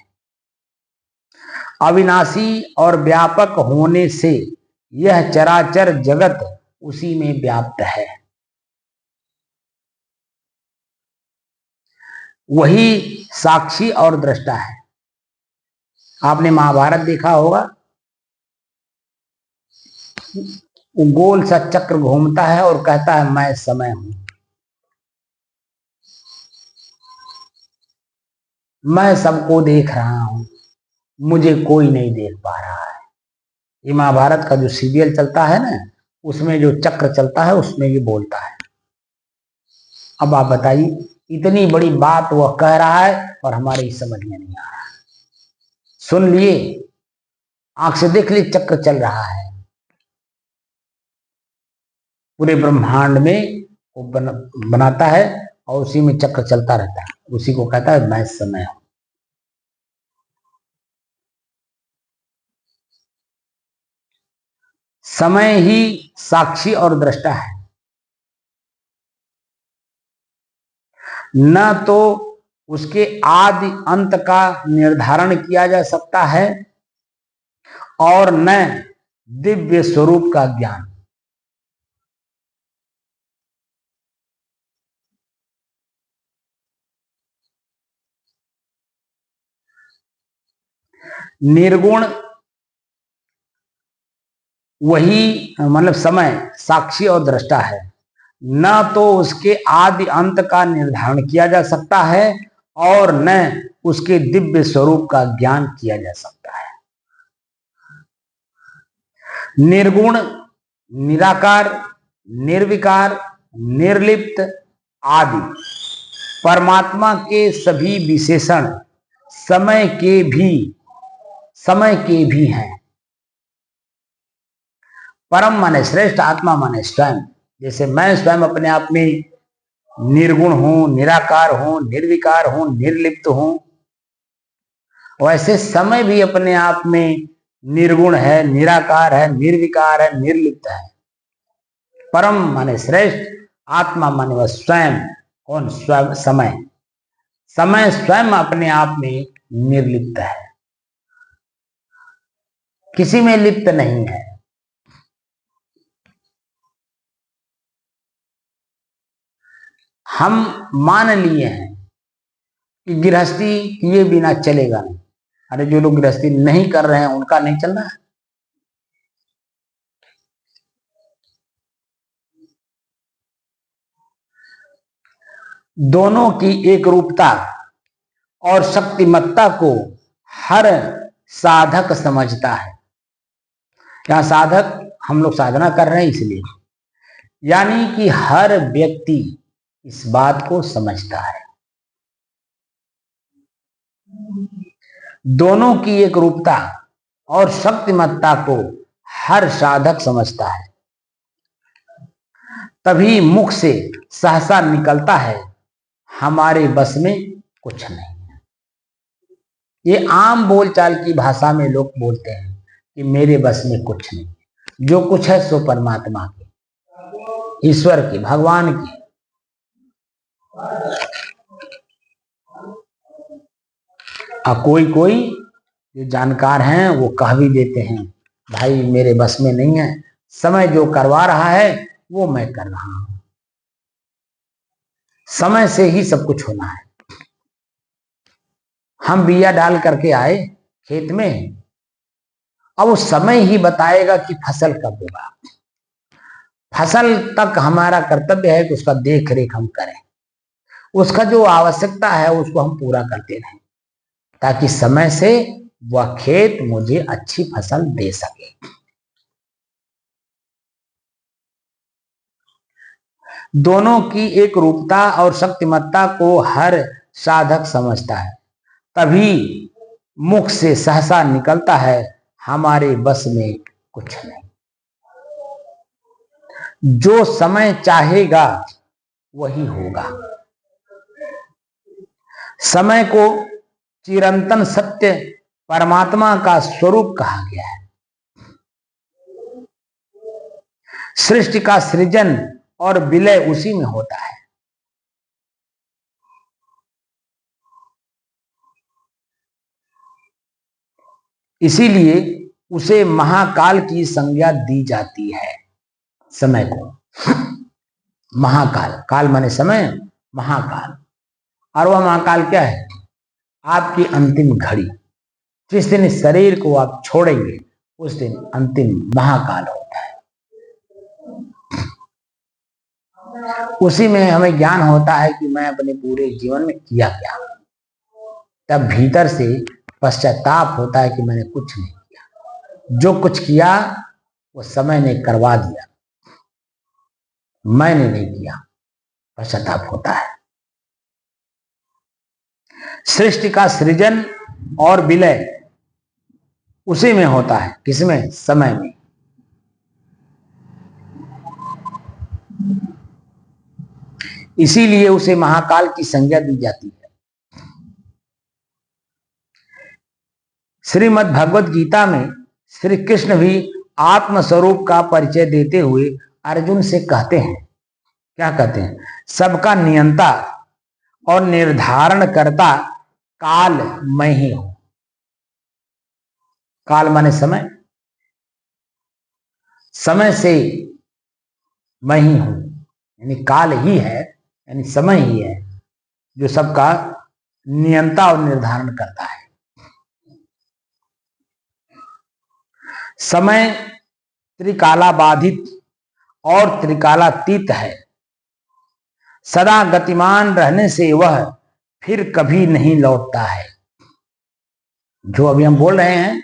अविनाशी और व्यापक होने से यह चराचर जगत उसी में व्याप्त है। वही साक्षी और दृष्टा है। आपने महाभारत देखा होगा, गोल सा चक्र घूमता है और कहता है मैं समय हूं, मैं सबको देख रहा हूं, मुझे कोई नहीं देख पा रहा है। ये महाभारत का जो सीरियल चलता है ना, उसमें जो चक्र चलता है उसमें ये बोलता है। अब आप बताइए, इतनी बड़ी बात वह कह रहा है और हमारे समझ में नहीं आ रहा। सुन लिए, आंख से देख लिए, चक्र चल रहा है पूरे ब्रह्मांड में, वो बनाता है और उसी में चक्र चलता रहता है, उसी को कहता है मैं समय हूं। समय ही साक्षी और दृष्टा है। न तो उसके आदि अंत का निर्धारण किया जा सकता है और न दिव्य स्वरूप का ज्ञान। निर्गुण वही मतलब समय साक्षी और दृष्टा है। न तो उसके आदि अंत का निर्धारण किया जा सकता है और न उसके दिव्य स्वरूप का ज्ञान किया जा सकता है। निर्गुण, निराकार, निर्विकार, निर्लिप्त आदि परमात्मा के सभी विशेषण समय के भी हैं। परम माने श्रेष्ठ, आत्मा माने स्वयं। जैसे मैं स्वयं अपने आप में निर्गुण हूं, निराकार हूं, निर्विकार हूं, निर्लिप्त हूं, वैसे समय भी अपने आप में निर्गुण है, निराकार है, निर्विकार है, निर्लिप्त है। परम माने श्रेष्ठ, आत्मा माने वह स्वयं। कौन? स्वयं समय। समय स्वयं अपने आप में निर्लिप्त है, किसी में लिप्त नहीं है। हम मान लिए हैं कि गृहस्थी किए बिना चलेगा नहीं। अरे जो लोग गृहस्थी नहीं कर रहे हैं उनका नहीं चलना है। दोनों की एक रूपता और शक्तिमत्ता को हर साधक समझता है। यहां साधक हम लोग साधना कर रहे हैं इसलिए, यानी कि हर व्यक्ति इस बात को समझता है। दोनों की एक रूपता और शक्तिमत्ता को हर साधक समझता है, तभी मुख से सहसा निकलता है हमारे बस में कुछ नहीं है। ये आम बोलचाल की भाषा में लोग बोलते हैं कि मेरे बस में कुछ नहीं, जो कुछ है सो परमात्मा की, ईश्वर की, भगवान की। कोई कोई जो जानकार हैं वो कह भी देते हैं भाई मेरे बस में नहीं है, समय जो करवा रहा है वो मैं कर रहा हूं, समय से ही सब कुछ होना है। हम बिया डाल करके आए खेत में, अब वो समय ही बताएगा कि फसल कब होगा। फसल तक हमारा कर्तव्य है कि उसका देख रेख हम करें, उसका जो आवश्यकता है उसको हम पूरा करते रहें, ताकि समय से वह खेत मुझे अच्छी फसल दे सके। दोनों की एक रूपता और शक्तिमत्ता को हर साधक समझता है, तभी मुख से सहसा निकलता है हमारे बस में कुछ नहीं। जो समय चाहेगा वही होगा। समय को चिरंतन सत्य परमात्मा का स्वरूप कहा गया है। सृष्टि का सृजन और विलय उसी में होता है। इसीलिए उसे महाकाल की संज्ञा दी जाती है। समय को महाकाल, काल माने समय, महाकाल। और वह महाकाल क्या है? आपकी अंतिम घड़ी, जिस दिन इस शरीर को आप छोड़ेंगे उस दिन अंतिम महाकाल होता है। उसी में हमें ज्ञान होता है कि मैं अपने पूरे जीवन में किया क्या। तब भीतर से पश्चाताप होता है कि मैंने कुछ नहीं किया, जो कुछ किया वो समय ने करवा दिया, मैंने नहीं किया, पश्चाताप होता है। सृष्टि का सृजन और विलय उसी में होता है। किसमें? समय में। इसीलिए उसे महाकाल की संज्ञा दी जाती है। श्रीमद् भगवत गीता में श्री कृष्ण भी आत्म स्वरूप का परिचय देते हुए अर्जुन से कहते हैं, क्या कहते हैं? सबका नियंता और निर्धारण करता काल मैं ही हूं। काल माने समय, समय से मैं ही हूं, यानी काल ही है, यानी समय ही है जो सबका नियंता और निर्धारण करता है। समय त्रिकालाबाधित और त्रिकालातीत है। सदा गतिमान रहने से वह फिर कभी नहीं लौटता है। जो अभी हम बोल रहे हैं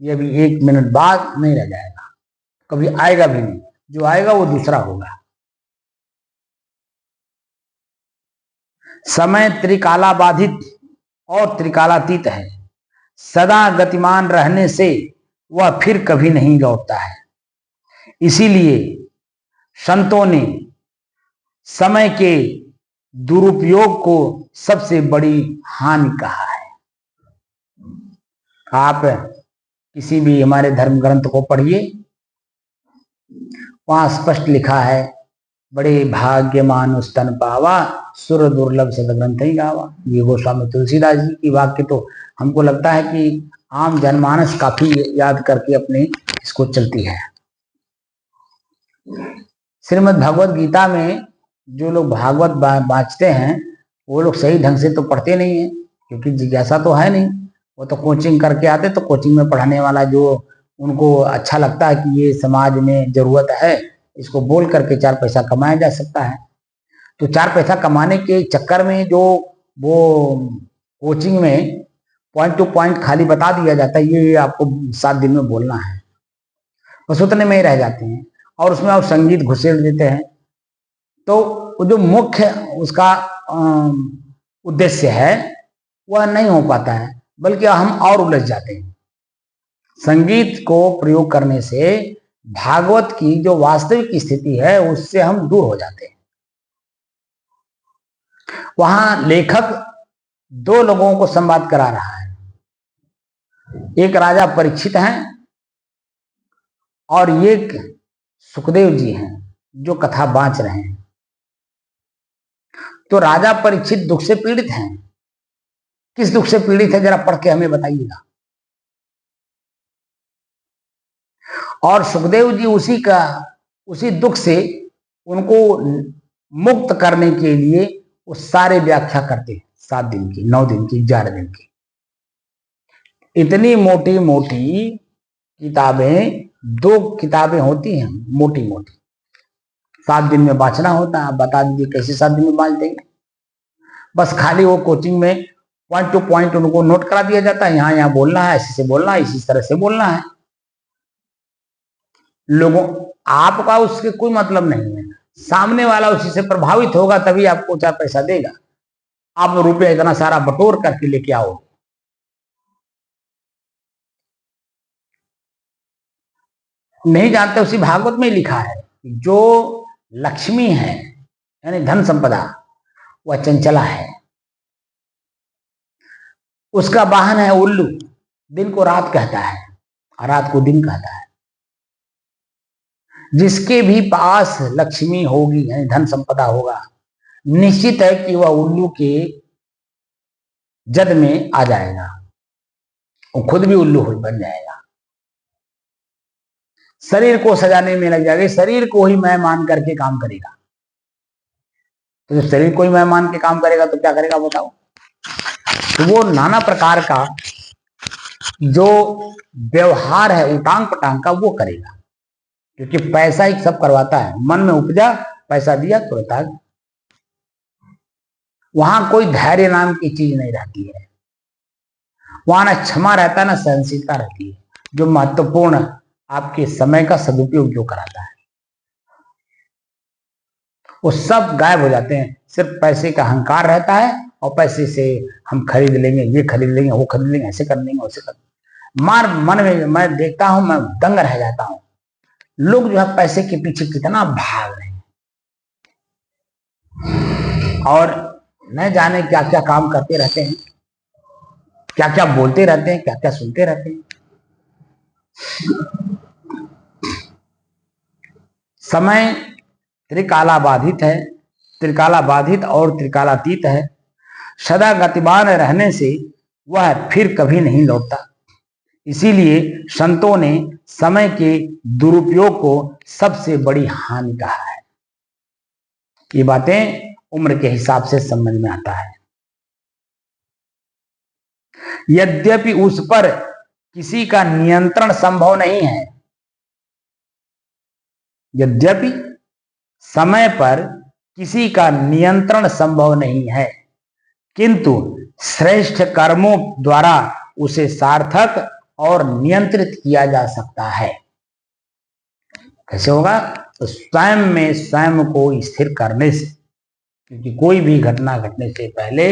ये अभी 1 मिनट बाद नहीं रह जाएगा, कभी आएगा भी नहीं। जो आएगा वो दूसरा होगा। समय त्रिकालाबाधित और त्रिकालातीत है। सदा गतिमान रहने से वह फिर कभी नहीं लौटता है। इसीलिए संतों ने समय के दुरुपयोग को सबसे बड़ी हानि कहा है। आप किसी भी हमारे धर्म ग्रंथ को पढ़िए, वहां स्पष्ट लिखा है, बड़े भाग्यमान स्तन पावा, सुर दुर्लभ सद ग्रंथ ही गावा। ये गोस्वामी तुलसीदास जी की वाक्य तो हमको लगता है कि आम जनमानस काफी याद करके अपने इसको चलती है। श्रीमद् भगवत गीता में जो लोग भागवत बाँचते हैं वो लोग सही ढंग से तो पढ़ते नहीं है, क्योंकि जिज्ञासा तो है नहीं। वो तो कोचिंग करके आते, तो कोचिंग में पढ़ाने वाला जो उनको अच्छा लगता है कि ये समाज में जरूरत है, इसको बोल करके 4 पैसा कमाया जा सकता है। तो 4 पैसा कमाने के चक्कर में जो वो कोचिंग में पॉइंट टू पॉइंट खाली बता दिया जाता है, ये आपको 7 दिन में बोलना है, बस उतने में ही रह जाते हैं। और उसमें आप संगीत घुसेड़ देते हैं, तो जो मुख्य उसका उद्देश्य है वह नहीं हो पाता है, बल्कि हम और उलझ जाते हैं। संगीत को प्रयोग करने से भागवत की जो वास्तविक स्थिति है उससे हम दूर हो जाते हैं। वहां लेखक 2 लोगों को संवाद करा रहा है, एक राजा परीक्षित हैं और एक सुखदेव जी हैं जो कथा बांच रहे हैं। तो राजा परीक्षित दुख से पीड़ित हैं। किस दुख से पीड़ित है जरा पढ़ के हमें बताइएगा। और सुखदेव जी उसी दुख से उनको मुक्त करने के लिए वो सारे व्याख्या करते हैं, 7 दिन की, 9 दिन की, 11 दिन की। इतनी मोटी मोटी किताबें, 2 किताबें होती हैं मोटी मोटी, 7 दिन में बांचना होता है। आप बता दीजिए कैसे 7 दिन में बांच देंगे। बस खाली वो कोचिंग में पॉइंट टू पॉइंट उनको नोट करा दिया जाता है, यहाँ बोलना है, ऐसे से बोलना है, इसी तरह से बोलना है। लोगों आपका उसके कोई मतलब नहीं है, सामने वाला उसी से प्रभावित होगा तभी आपको 4 पैसा देगा। आप रुपया इतना सारा बटोर करके लेके आओ। नहीं जानते, उसी भागवत में लिखा है जो लक्ष्मी है यानी धन संपदा वह चंचला है, उसका वाहन है उल्लू। दिन को रात कहता है और रात को दिन कहता है। जिसके भी पास लक्ष्मी होगी यानी धन संपदा होगा, निश्चित है कि वह उल्लू के जद में आ जाएगा, वो खुद भी उल्लू बन जाएगा। शरीर को सजाने में लग जाएगा, शरीर को ही मैं मान करके काम करेगा। तो जब शरीर को ही मैं मान के काम करेगा तो क्या करेगा बताओ। तो वो नाना प्रकार का जो व्यवहार है उटांग पटांग का वो करेगा, क्योंकि पैसा ही सब करवाता है। मन में उपजा, पैसा दिया तुरंत। वहां कोई धैर्य नाम की चीज नहीं रहती है। वहां ना क्षमा रहता है ना सहनशीलता रहती है, जो महत्वपूर्ण आपके समय का सदुपयोग जो कराता है। वो सब गायब हो जाते हैं, सिर्फ पैसे का अहंकार रहता है और पैसे से हम खरीद लेंगे, ये खरीद लेंगे, वो खरीद लेंगे, ऐसे कर लेंगे, वैसे कर। मार मन में मैं देखता हूं, मैं दंग रह जाता हूं। लोग जो है पैसे के पीछे कितना भाग रहे हैं और न जाने क्या क्या काम करते रहते हैं, क्या क्या बोलते रहते हैं, क्या क्या सुनते रहते हैं। समय त्रिकालाबाधित है, त्रिकालाबाधित और त्रिकालातीत है। सदा गतिमान रहने से वह फिर कभी नहीं लौटता। इसीलिए संतों ने समय के दुरुपयोग को सबसे बड़ी हानि कहा है। ये बातें उम्र के हिसाब से समझ में आता है। यद्यपि उस पर किसी का नियंत्रण संभव नहीं है, यद्यपि समय पर किसी का नियंत्रण संभव नहीं है, किंतु श्रेष्ठ कर्मों द्वारा उसे सार्थक और नियंत्रित किया जा सकता है। कैसे होगा? तो स्वयं में स्वयं को स्थिर करने से। क्योंकि कोई भी घटना घटने से पहले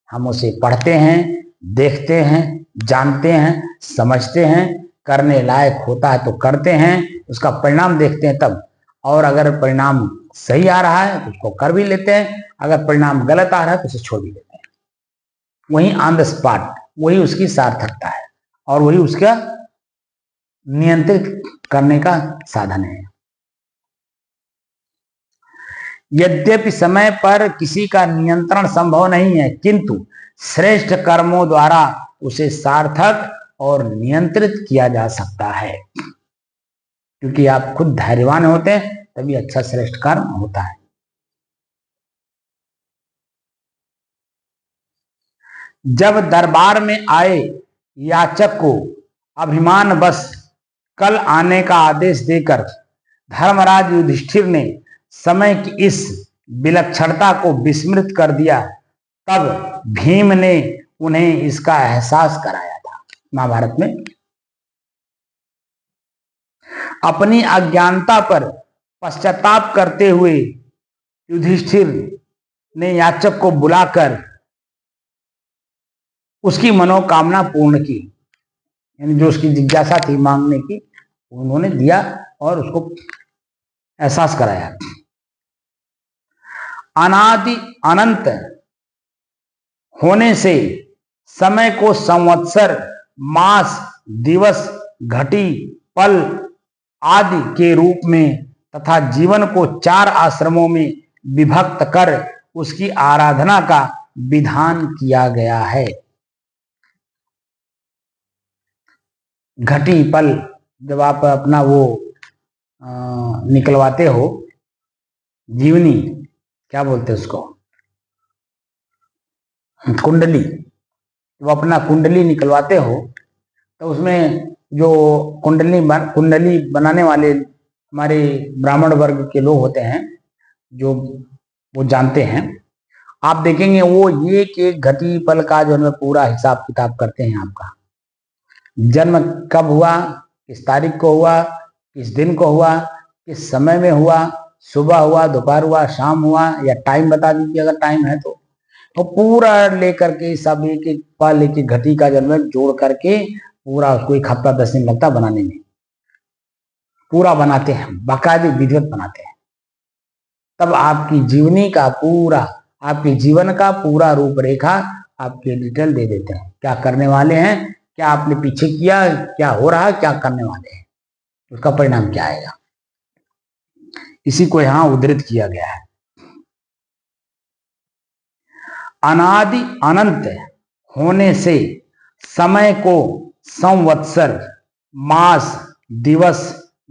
हम उसे पढ़ते हैं, देखते हैं, जानते हैं, समझते हैं, करने लायक होता है तो करते हैं, उसका परिणाम देखते हैं तब। और अगर परिणाम सही आ रहा है तो उसको कर भी लेते हैं, अगर परिणाम गलत आ रहा है तो उसे छोड़ भी देते हैं। वही ऑन द स्पॉट, वही उसकी सार्थकता है और वही उसका नियंत्रित करने का साधन है। यद्यपि समय पर किसी का नियंत्रण संभव नहीं है, किंतु श्रेष्ठ कर्मों द्वारा उसे सार्थक और नियंत्रित किया जा सकता है। क्योंकि आप खुद धैर्यवान होते हैं तभी अच्छा श्रेष्ठ कर्म होता है। जब दरबार में आए याचक को अभिमान बस कल आने का आदेश देकर धर्मराज युधिष्ठिर ने समय की इस विलक्षणता को विस्मृत कर दिया, तब भीम ने उन्हें इसका एहसास कराया था। महाभारत में अपनी अज्ञानता पर पश्चाताप करते हुए युधिष्ठिर ने याचक को बुलाकर उसकी मनोकामना पूर्ण की, यानी जो उसकी जिज्ञासा थी मांगने की, उन्होंने दिया और उसको एहसास कराया। अनादि अनंत होने से समय को संवत्सर, मास, दिवस, घटी, पल आदि के रूप में तथा जीवन को 4 आश्रमों में विभक्त कर उसकी आराधना का विधान किया गया है। घटी पल, जब आप अपना वो निकलवाते हो, जीवनी क्या बोलते हैं उसको, कुंडली, तो अपना कुंडली निकलवाते हो तो उसमें जो कुंडली बनाने वाले हमारे ब्राह्मण वर्ग के लोग होते हैं, जो वो जानते हैं, आप देखेंगे वो एक घटी पल का जो है पूरा हिसाब किताब करते हैं। आपका जन्म कब हुआ, किस तारीख को हुआ, किस दिन को हुआ, किस समय में हुआ, सुबह हुआ, दोपहर हुआ, शाम हुआ, या टाइम बता दीजिए अगर टाइम है तो पूरा लेकर के सब एक एक पल, एक एक घटी का जन्म जोड़ करके पूरा उसको 1 हफ्ता 10 दिन लगता बनाने में, पूरा बनाते हैं, बाकायदे विधिवत बनाते हैं। तब आपकी जीवनी का पूरा, आपके जीवन का पूरा रूपरेखा आपके डिटेल दे देते हैं, क्या करने वाले हैं, क्या आपने पीछे किया, क्या हो रहा है, क्या करने वाले हैं, उसका परिणाम क्या आएगा। इसी को यहां उद्धृत किया गया है। अनादि अनंत होने से समय को संवत्सर, मास, दिवस,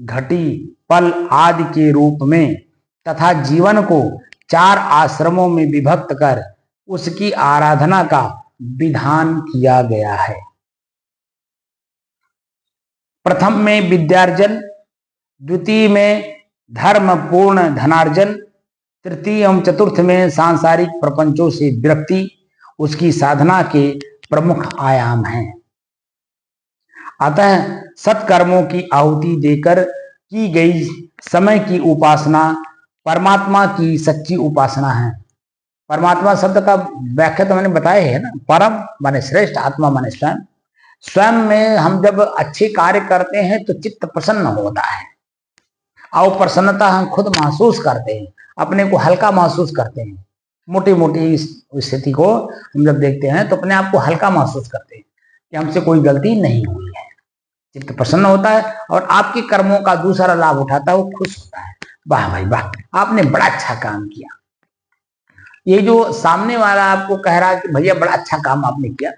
घटी, पल आदि के रूप में तथा जीवन को 4 आश्रमों में विभक्त कर उसकी आराधना का विधान किया गया है। प्रथम में विद्यार्जन, द्वितीय में धर्म पूर्ण धनार्जन, तृतीय एवं चतुर्थ में सांसारिक प्रपंचों से विरक्ति उसकी साधना के प्रमुख आयाम हैं। अतः सत्कर्मों की आहुति देकर की गई समय की उपासना परमात्मा की सच्ची उपासना है। परमात्मा शब्द का व्याख्या तो मैंने बताया है ना, परम माने श्रेष्ठ, आत्मा माने स्वयं। स्वयं में हम जब अच्छे कार्य करते हैं तो चित्त प्रसन्न होता है, और प्रसन्नता हम खुद महसूस करते हैं, अपने को हल्का महसूस करते हैं। मोटी मोटी स्थिति को हम जब देखते हैं तो अपने आप को हल्का महसूस करते हैं कि हमसे कोई गलती नहीं हुई है। चित्त प्रसन्न होता है और आपके कर्मों का दूसरा लाभ उठाता है, वो खुश होता है, वाह भाई वाह, आपने बड़ा अच्छा काम किया। ये जो सामने वाला आपको कह रहा है कि भैया बड़ा अच्छा काम आपने किया,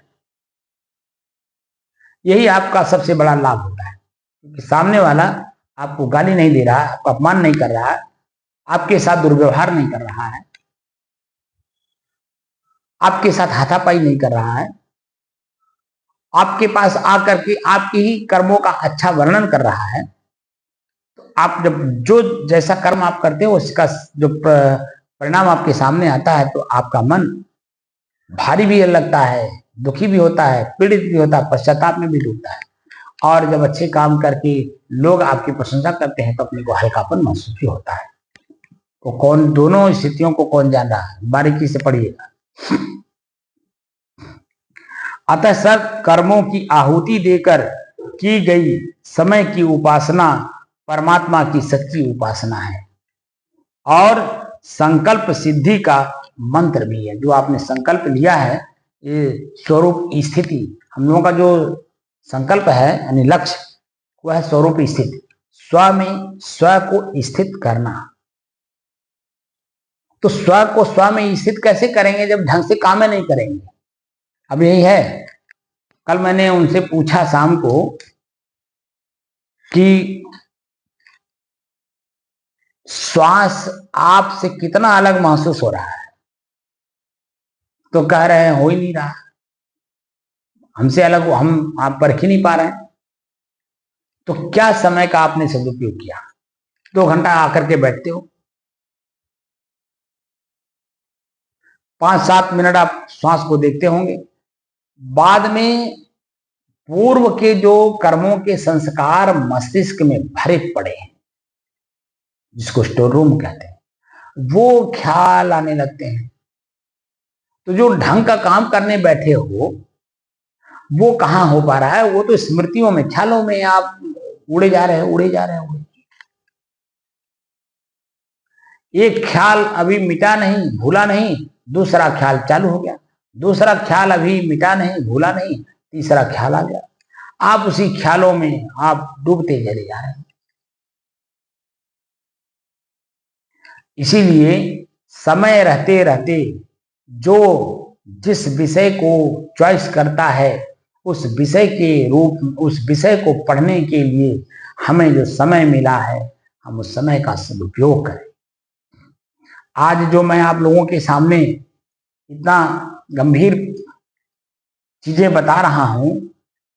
यही आपका सबसे बड़ा लाभ होता है। क्योंकि सामने वाला आपको गाली नहीं दे रहा है, आपको अपमान नहीं कर रहा है, आपके साथ दुर्व्यवहार नहीं कर रहा है, आपके साथ हाथापाई नहीं कर रहा है, आपके पास आकर के आपके ही कर्मों का अच्छा वर्णन कर रहा है। तो आप जब जो जैसा कर्म आप करते हो उसका जो परिणाम आपके सामने आता है तो आपका मन भारी भी लगता है, दुखी भी होता है, पीड़ित भी होता है, पश्चाताप में भी डूबता है। और जब अच्छे काम करके लोग आपकी प्रशंसा करते हैं तो अपने को हल्कापन महसूस भी होता है। तो कौन, दोनों स्थितियों को कौन जान रहा है, बारीकी से पढ़िएगा। अतः सब कर्मों की आहुति देकर की गई समय की उपासना परमात्मा की सच्ची उपासना है, और संकल्प सिद्धि का मंत्र भी है। जो आपने संकल्प लिया है, ये स्वरूप स्थिति, हम लोगों का जो संकल्प है यानी लक्ष्य, वह है स्वरूप स्थिति, स्व में स्व को स्थित करना। तो स्व को स्व में स्थित कैसे करेंगे जब ढंग से काम नहीं करेंगे। अब यही है, कल मैंने उनसे पूछा शाम को कि श्वास आपसे कितना अलग महसूस हो रहा है, तो कह रहे हैं हो ही नहीं रहा, हमसे अलग हम आप परख ही नहीं पा रहे हैं। तो क्या समय का आपने सदुपयोग किया? 2 घंटा आकर के बैठते हो, 5-7 मिनट आप श्वास को देखते होंगे, बाद में पूर्व के जो कर्मों के संस्कार मस्तिष्क में भरे पड़े हैं, जिसको स्टोर रूम कहते हैं, वो ख्याल आने लगते हैं। तो जो ढंग का काम करने बैठे हो वो कहां हो पा रहा है, वो तो स्मृतियों में, ख्यालों में आप उड़े जा रहे हैं, उड़े जा रहे हैं। एक ख्याल अभी मिटा नहीं, भूला नहीं, दूसरा ख्याल चालू हो गया, दूसरा ख्याल अभी मिटा नहीं, भूला नहीं, तीसरा ख्याल आ गया। आप उसी ख्यालों में आप डूबते चले जा रहे हैं। इसीलिए समय रहते रहते जो जिस विषय को चॉइस करता है, उस विषय को पढ़ने के लिए हमें जो समय मिला है, हम उस समय का सदुपयोग करें। आज जो मैं आप लोगों के सामने इतना गंभीर चीजें बता रहा हूं,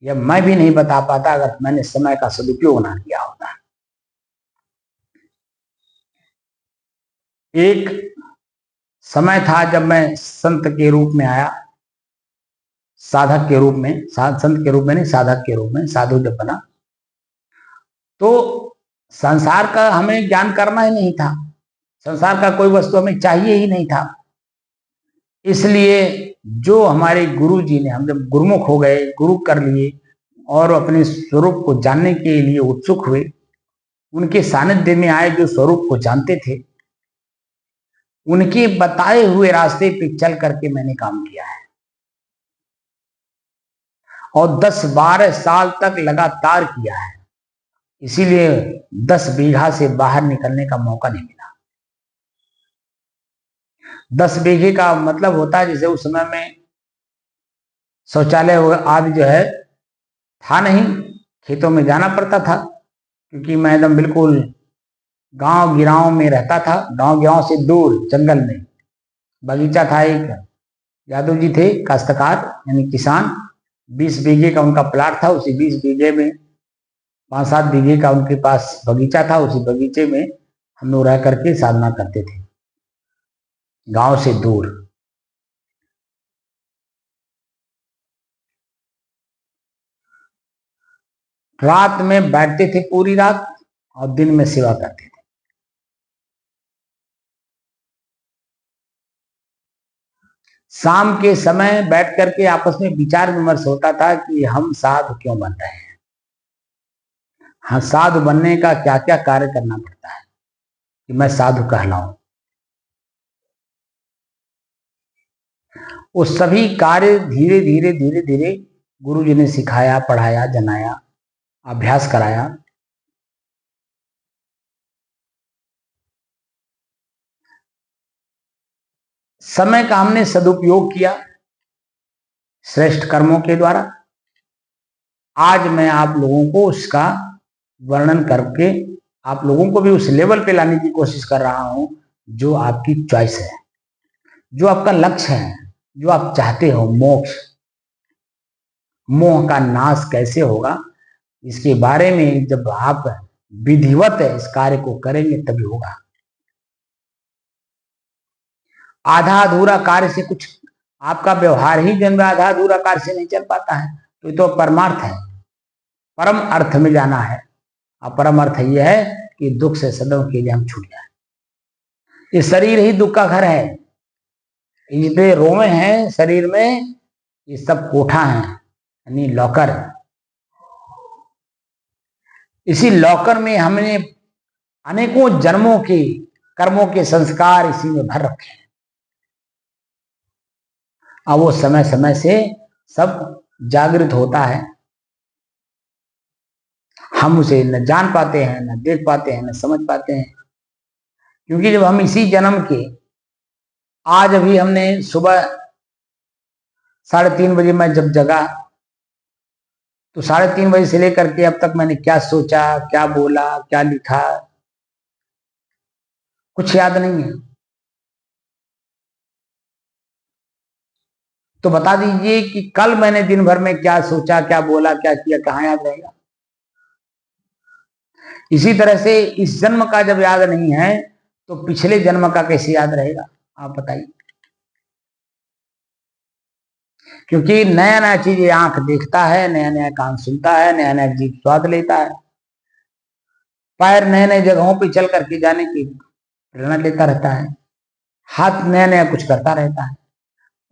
यह मैं भी नहीं बता पाता अगर मैंने समय का सदुपयोग ना किया होता। एक समय था जब मैं संत के रूप में आया, साधक के रूप में, संत के रूप में नहीं, साधक के रूप में, साधु जब बना, तो संसार का हमें ज्ञान करना ही नहीं था, संसार का कोई वस्तु हमें चाहिए ही नहीं था। इसलिए जो हमारे गुरु जी ने, हम जब गुरुमुख हो गए, गुरु कर लिए और अपने स्वरूप को जानने के लिए उत्सुक हुए, उनके सानिध्य में आए, जो स्वरूप को जानते थे, उनके बताए हुए रास्ते पे चल करके मैंने काम किया है और 10-12 साल तक लगातार किया है। इसीलिए 10 बीघा से बाहर निकलने का मौका नहीं मिला। 10 बीघे का मतलब होता है जैसे उस समय में शौचालय आदि जो है था नहीं, खेतों में जाना पड़ता था, क्योंकि मैं एकदम बिल्कुल गांव गिराव में रहता था, गांव गिराव से दूर जंगल में बगीचा था। एक यादव जी थे काश्तकार यानी किसान, 20 बीघे का उनका प्लाट था। उसी 20 बीघे में 5-7 बीघे का उनके पास बगीचा था। उसी बगीचे में हम लोग रह करके साधना करते थे, गांव से दूर। रात में बैठते थे पूरी रात और दिन में सेवा करते थे। शाम के समय बैठ करके आपस में विचार विमर्श होता था कि हम साधु क्यों बन रहे हैं, हाँ, साधु बनने का क्या क्या कार्य करना पड़ता है कि मैं साधु कहलाऊं। वो सभी कार्य धीरे धीरे धीरे धीरे गुरु जी ने सिखाया, पढ़ाया, जनाया, अभ्यास कराया। समय का हमने सदुपयोग किया श्रेष्ठ कर्मों के द्वारा। आज मैं आप लोगों को उसका वर्णन करके आप लोगों को भी उस लेवल पे लाने की कोशिश कर रहा हूं जो आपकी चॉइस है, जो आपका लक्ष्य है, जो आप चाहते हो, मोक्ष। मोह का नाश कैसे होगा, इसके बारे में जब आप विधिवत इस कार्य को करेंगे तभी होगा। आधा अधूरा कार्य से कुछ, आपका व्यवहार ही जन्म आधा अधूरा कार्य से नहीं चल पाता है, तो ये तो परमार्थ है, परम अर्थ में जाना है। और परम अर्थ यह है कि दुख से सदैव के लिए हम छूट जाए। ये शरीर ही दुख का घर है, जितने रोमे हैं शरीर में, ये सब कोठा है यानी लॉकर। इसी लॉकर में हमने अनेकों जन्मों के कर्मों के संस्कार इसी में भर रखे हैं। अब वो समय समय से सब जागृत होता है, हम उसे न जान पाते हैं, न देख पाते हैं, न समझ पाते हैं। क्योंकि जब हम इसी जन्म के, आज अभी हमने सुबह 3:30 बजे मैं जब जगा, तो 3:30 बजे से लेकर के अब तक मैंने क्या सोचा, क्या बोला, क्या लिखा, कुछ याद नहीं है। तो बता दीजिए कि कल मैंने दिन भर में क्या सोचा, क्या बोला, क्या किया, कहाँ याद रहेगा। इसी तरह से इस जन्म का जब याद नहीं है तो पिछले जन्म का कैसे याद रहेगा, आप बताइए। क्योंकि नया नया चीजें आंख देखता है, नया नया कान सुनता है, नया नया जीभ स्वाद लेता है, पैर नए नए जगहों पे चल करके जाने की प्रेरणा लेता रहता है, हाथ नया नया कुछ करता रहता है।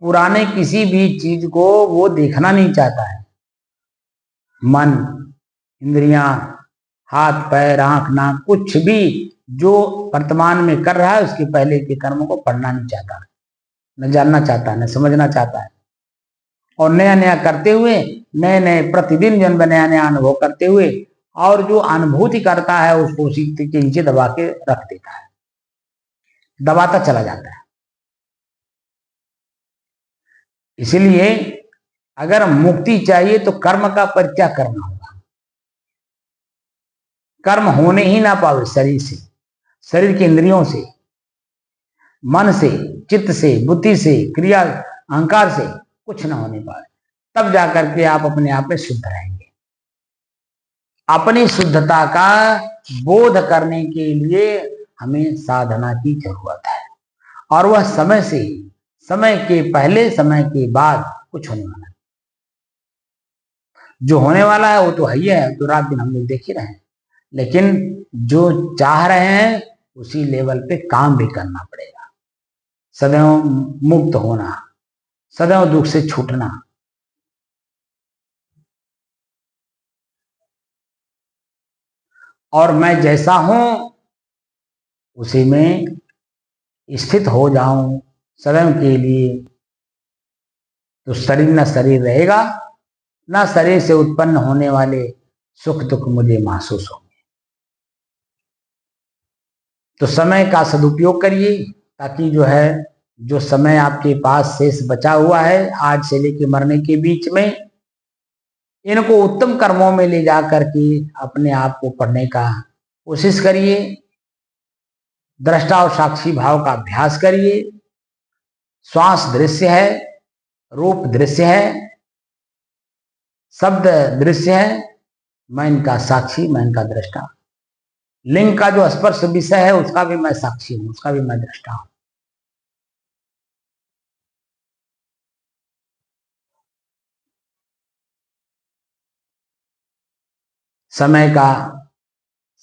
पुराने किसी भी चीज को वो देखना नहीं चाहता है। मन, इंद्रियां, हाथ, पैर, आंख, नाक, कुछ भी जो वर्तमान में कर रहा है उसके पहले के कर्मों को पढ़ना नहीं चाहता, न जानना चाहता, न समझना चाहता है। और नया नया करते हुए, नए नए प्रतिदिन जन्म नया नया अनुभव करते हुए, और जो अनुभूति करता है उसको उसी के नीचे दबा के रख देता है, दबाता चला जाता है। इसलिए अगर मुक्ति चाहिए तो कर्म का परित्याग करना होगा। कर्म होने ही ना पावे शरीर से, शरीर के इंद्रियों से, मन से, चित्त से, बुद्धि से, क्रिया अहंकार से कुछ ना होने पाए, तब जाकर के आप अपने आप में शुद्ध रहेंगे। अपनी शुद्धता का बोध करने के लिए हमें साधना की जरूरत है, और वह समय से, समय के पहले, समय के बाद कुछ होने वाला है। जो होने वाला है वो तो है ही है, तो रात दिन हम लोग देख ही रहे हैं, लेकिन जो चाह रहे हैं उसी लेवल पे काम भी करना पड़ेगा। सदैव मुक्त होना, सदैव दुख से छूटना, और मैं जैसा हूं उसी में स्थित हो जाऊं सदैव के लिए, तो शरीर न शरीर रहेगा, ना शरीर से उत्पन्न होने वाले सुख दुख मुझे महसूस होंगे। तो समय का सदुपयोग करिए, ताकि जो है, जो समय आपके पास शेष बचा हुआ है आज से लेकर मरने के बीच में, इनको उत्तम कर्मों में ले जा करके अपने आप को पढ़ने का कोशिश करिए। दृष्टा और साक्षी भाव का अभ्यास करिए। श्वास दृश्य है, रूप दृश्य है, शब्द दृश्य है, मैं इनका साक्षी, मैं इनका दृष्टा। लिंग का जो स्पर्श विषय है उसका भी मैं साक्षी हूं, उसका भी मैं दृष्टा हूं। समय का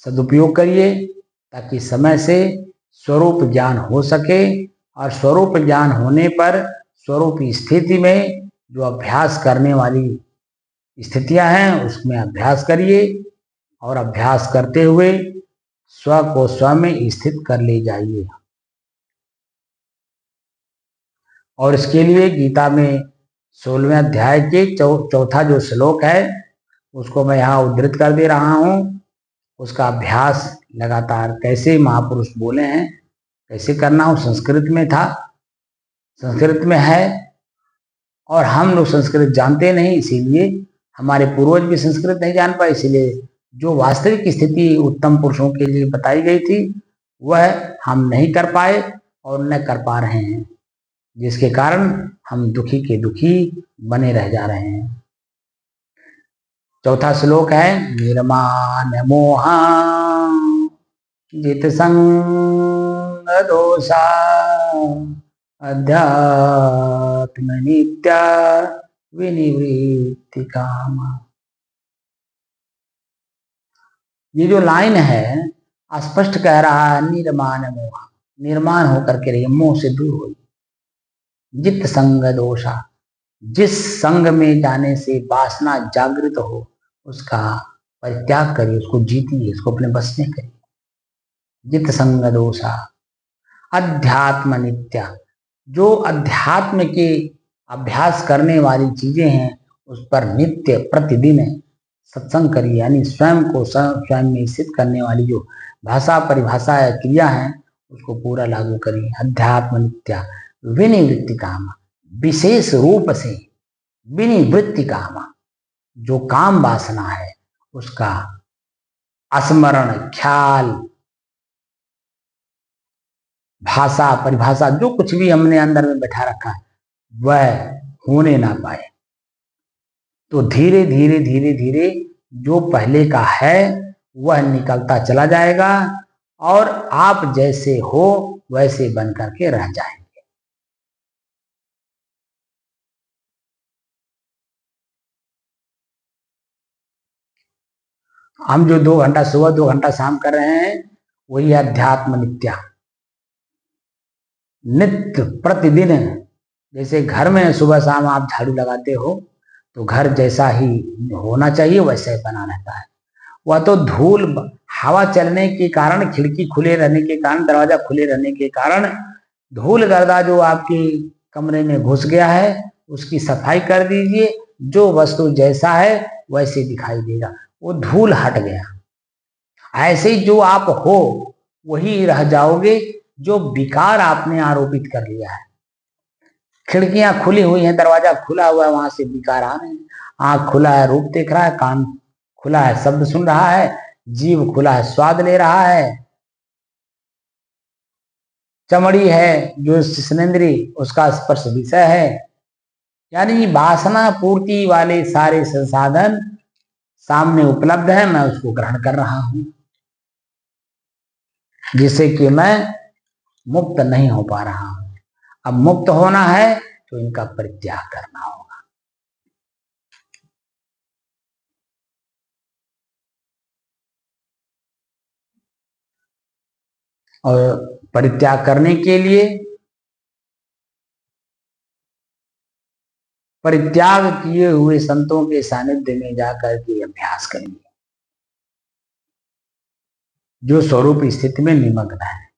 सदुपयोग करिए, ताकि समय से स्वरूप ज्ञान हो सके, और स्वरूप ज्ञान होने पर स्वरूप स्थिति में जो अभ्यास करने वाली स्थितियां हैं उसमें अभ्यास करिए, और अभ्यास करते हुए स्व को स्व में स्थित कर ले जाइए। और इसके लिए गीता में 16वें अध्याय के चौथा जो श्लोक है उसको मैं यहाँ उद्धृत कर दे रहा हूँ। उसका अभ्यास लगातार कैसे महापुरुष बोले हैं, कैसे करना हो, संस्कृत में था, संस्कृत में है, और हम लोग संस्कृत जानते नहीं, इसीलिए हमारे पूर्वज भी संस्कृत नहीं जान पाए, इसीलिए जो वास्तविक स्थिति उत्तम पुरुषों के लिए बताई गई थी वह हम नहीं कर पाए और न कर पा रहे हैं, जिसके कारण हम दुखी के दुखी बने रह जा रहे हैं। चौथा श्लोक है, निर्माण मोहा जित संग दोषा अध्यात्म नित्या विनिवृत्ति कामा। ये जो लाइन है स्पष्ट कह रहा है, निर्माण मोहा, निर्माण होकर के रहिए, मोह से दूर होइए। जित संग दोषा, जिस संग में जाने से वासना जागृत हो उसका परित्याग करिए, उसको जीतिए, उसको अपने बस में करिए। जित संग दोषा अध्यात्म नित्या, जो अध्यात्म के अभ्यास करने वाली चीजें हैं उस पर नित्य प्रतिदिन सत्संग करिए, यानी स्वयं को स्वयं में स्थित करने वाली जो भाषा परिभाषा या क्रिया है उसको पूरा लागू करिए। अध्यात्म नित्या विनिवृत्ति कामा, विशेष रूप से विनिवृत्ति कामा, जो काम वासना है उसका स्मरण, ख्याल, भाषा परिभाषा, जो कुछ भी हमने अंदर में बैठा रखा है वह होने ना पाए। तो धीरे धीरे धीरे धीरे जो पहले का है वह निकलता चला जाएगा, और आप जैसे हो वैसे बन करके रह जाएंगे। हम जो 2 घंटा सुबह 2 घंटा शाम कर रहे हैं वही अध्यात्म नित्या, नित्य प्रतिदिन। जैसे घर में सुबह शाम आप झाड़ू लगाते हो तो घर जैसा ही होना चाहिए वैसा ही बना रहता है। वह तो धूल, हवा चलने के कारण, खिड़की खुले रहने के कारण, दरवाजा खुले रहने के कारण धूल गर्दा जो आपके कमरे में घुस गया है उसकी सफाई कर दीजिए, जो वस्तु जैसा है वैसे दिखाई देगा, वो धूल हट गया। ऐसे ही जो आप हो वही रह जाओगे जो विकार आपने आरोपित कर लिया है। खिड़कियां खुली हुई हैं, दरवाजा खुला हुआ है, वहां से विकार आ रहे हैं। आंख खुला है, रूप देख रहा है, कान खुला है, शब्द सुन रहा है, जीभ खुला है, स्वाद ले रहा है, चमड़ी है जो स्नेंद्री उसका स्पर्श विषय है। यानी वासना पूर्ति वाले सारे संसाधन सामने उपलब्ध है, मैं उसको ग्रहण कर रहा हूं, जिससे कि मैं मुक्त नहीं हो पा रहा हूं। अब मुक्त होना है तो इनका परित्याग करना होगा। और परित्याग करने के लिए परित्याग किए हुए संतों के सानिध्य में जाकर के अभ्यास करेंगे, जो स्वरूप स्थिति में निमग्न है।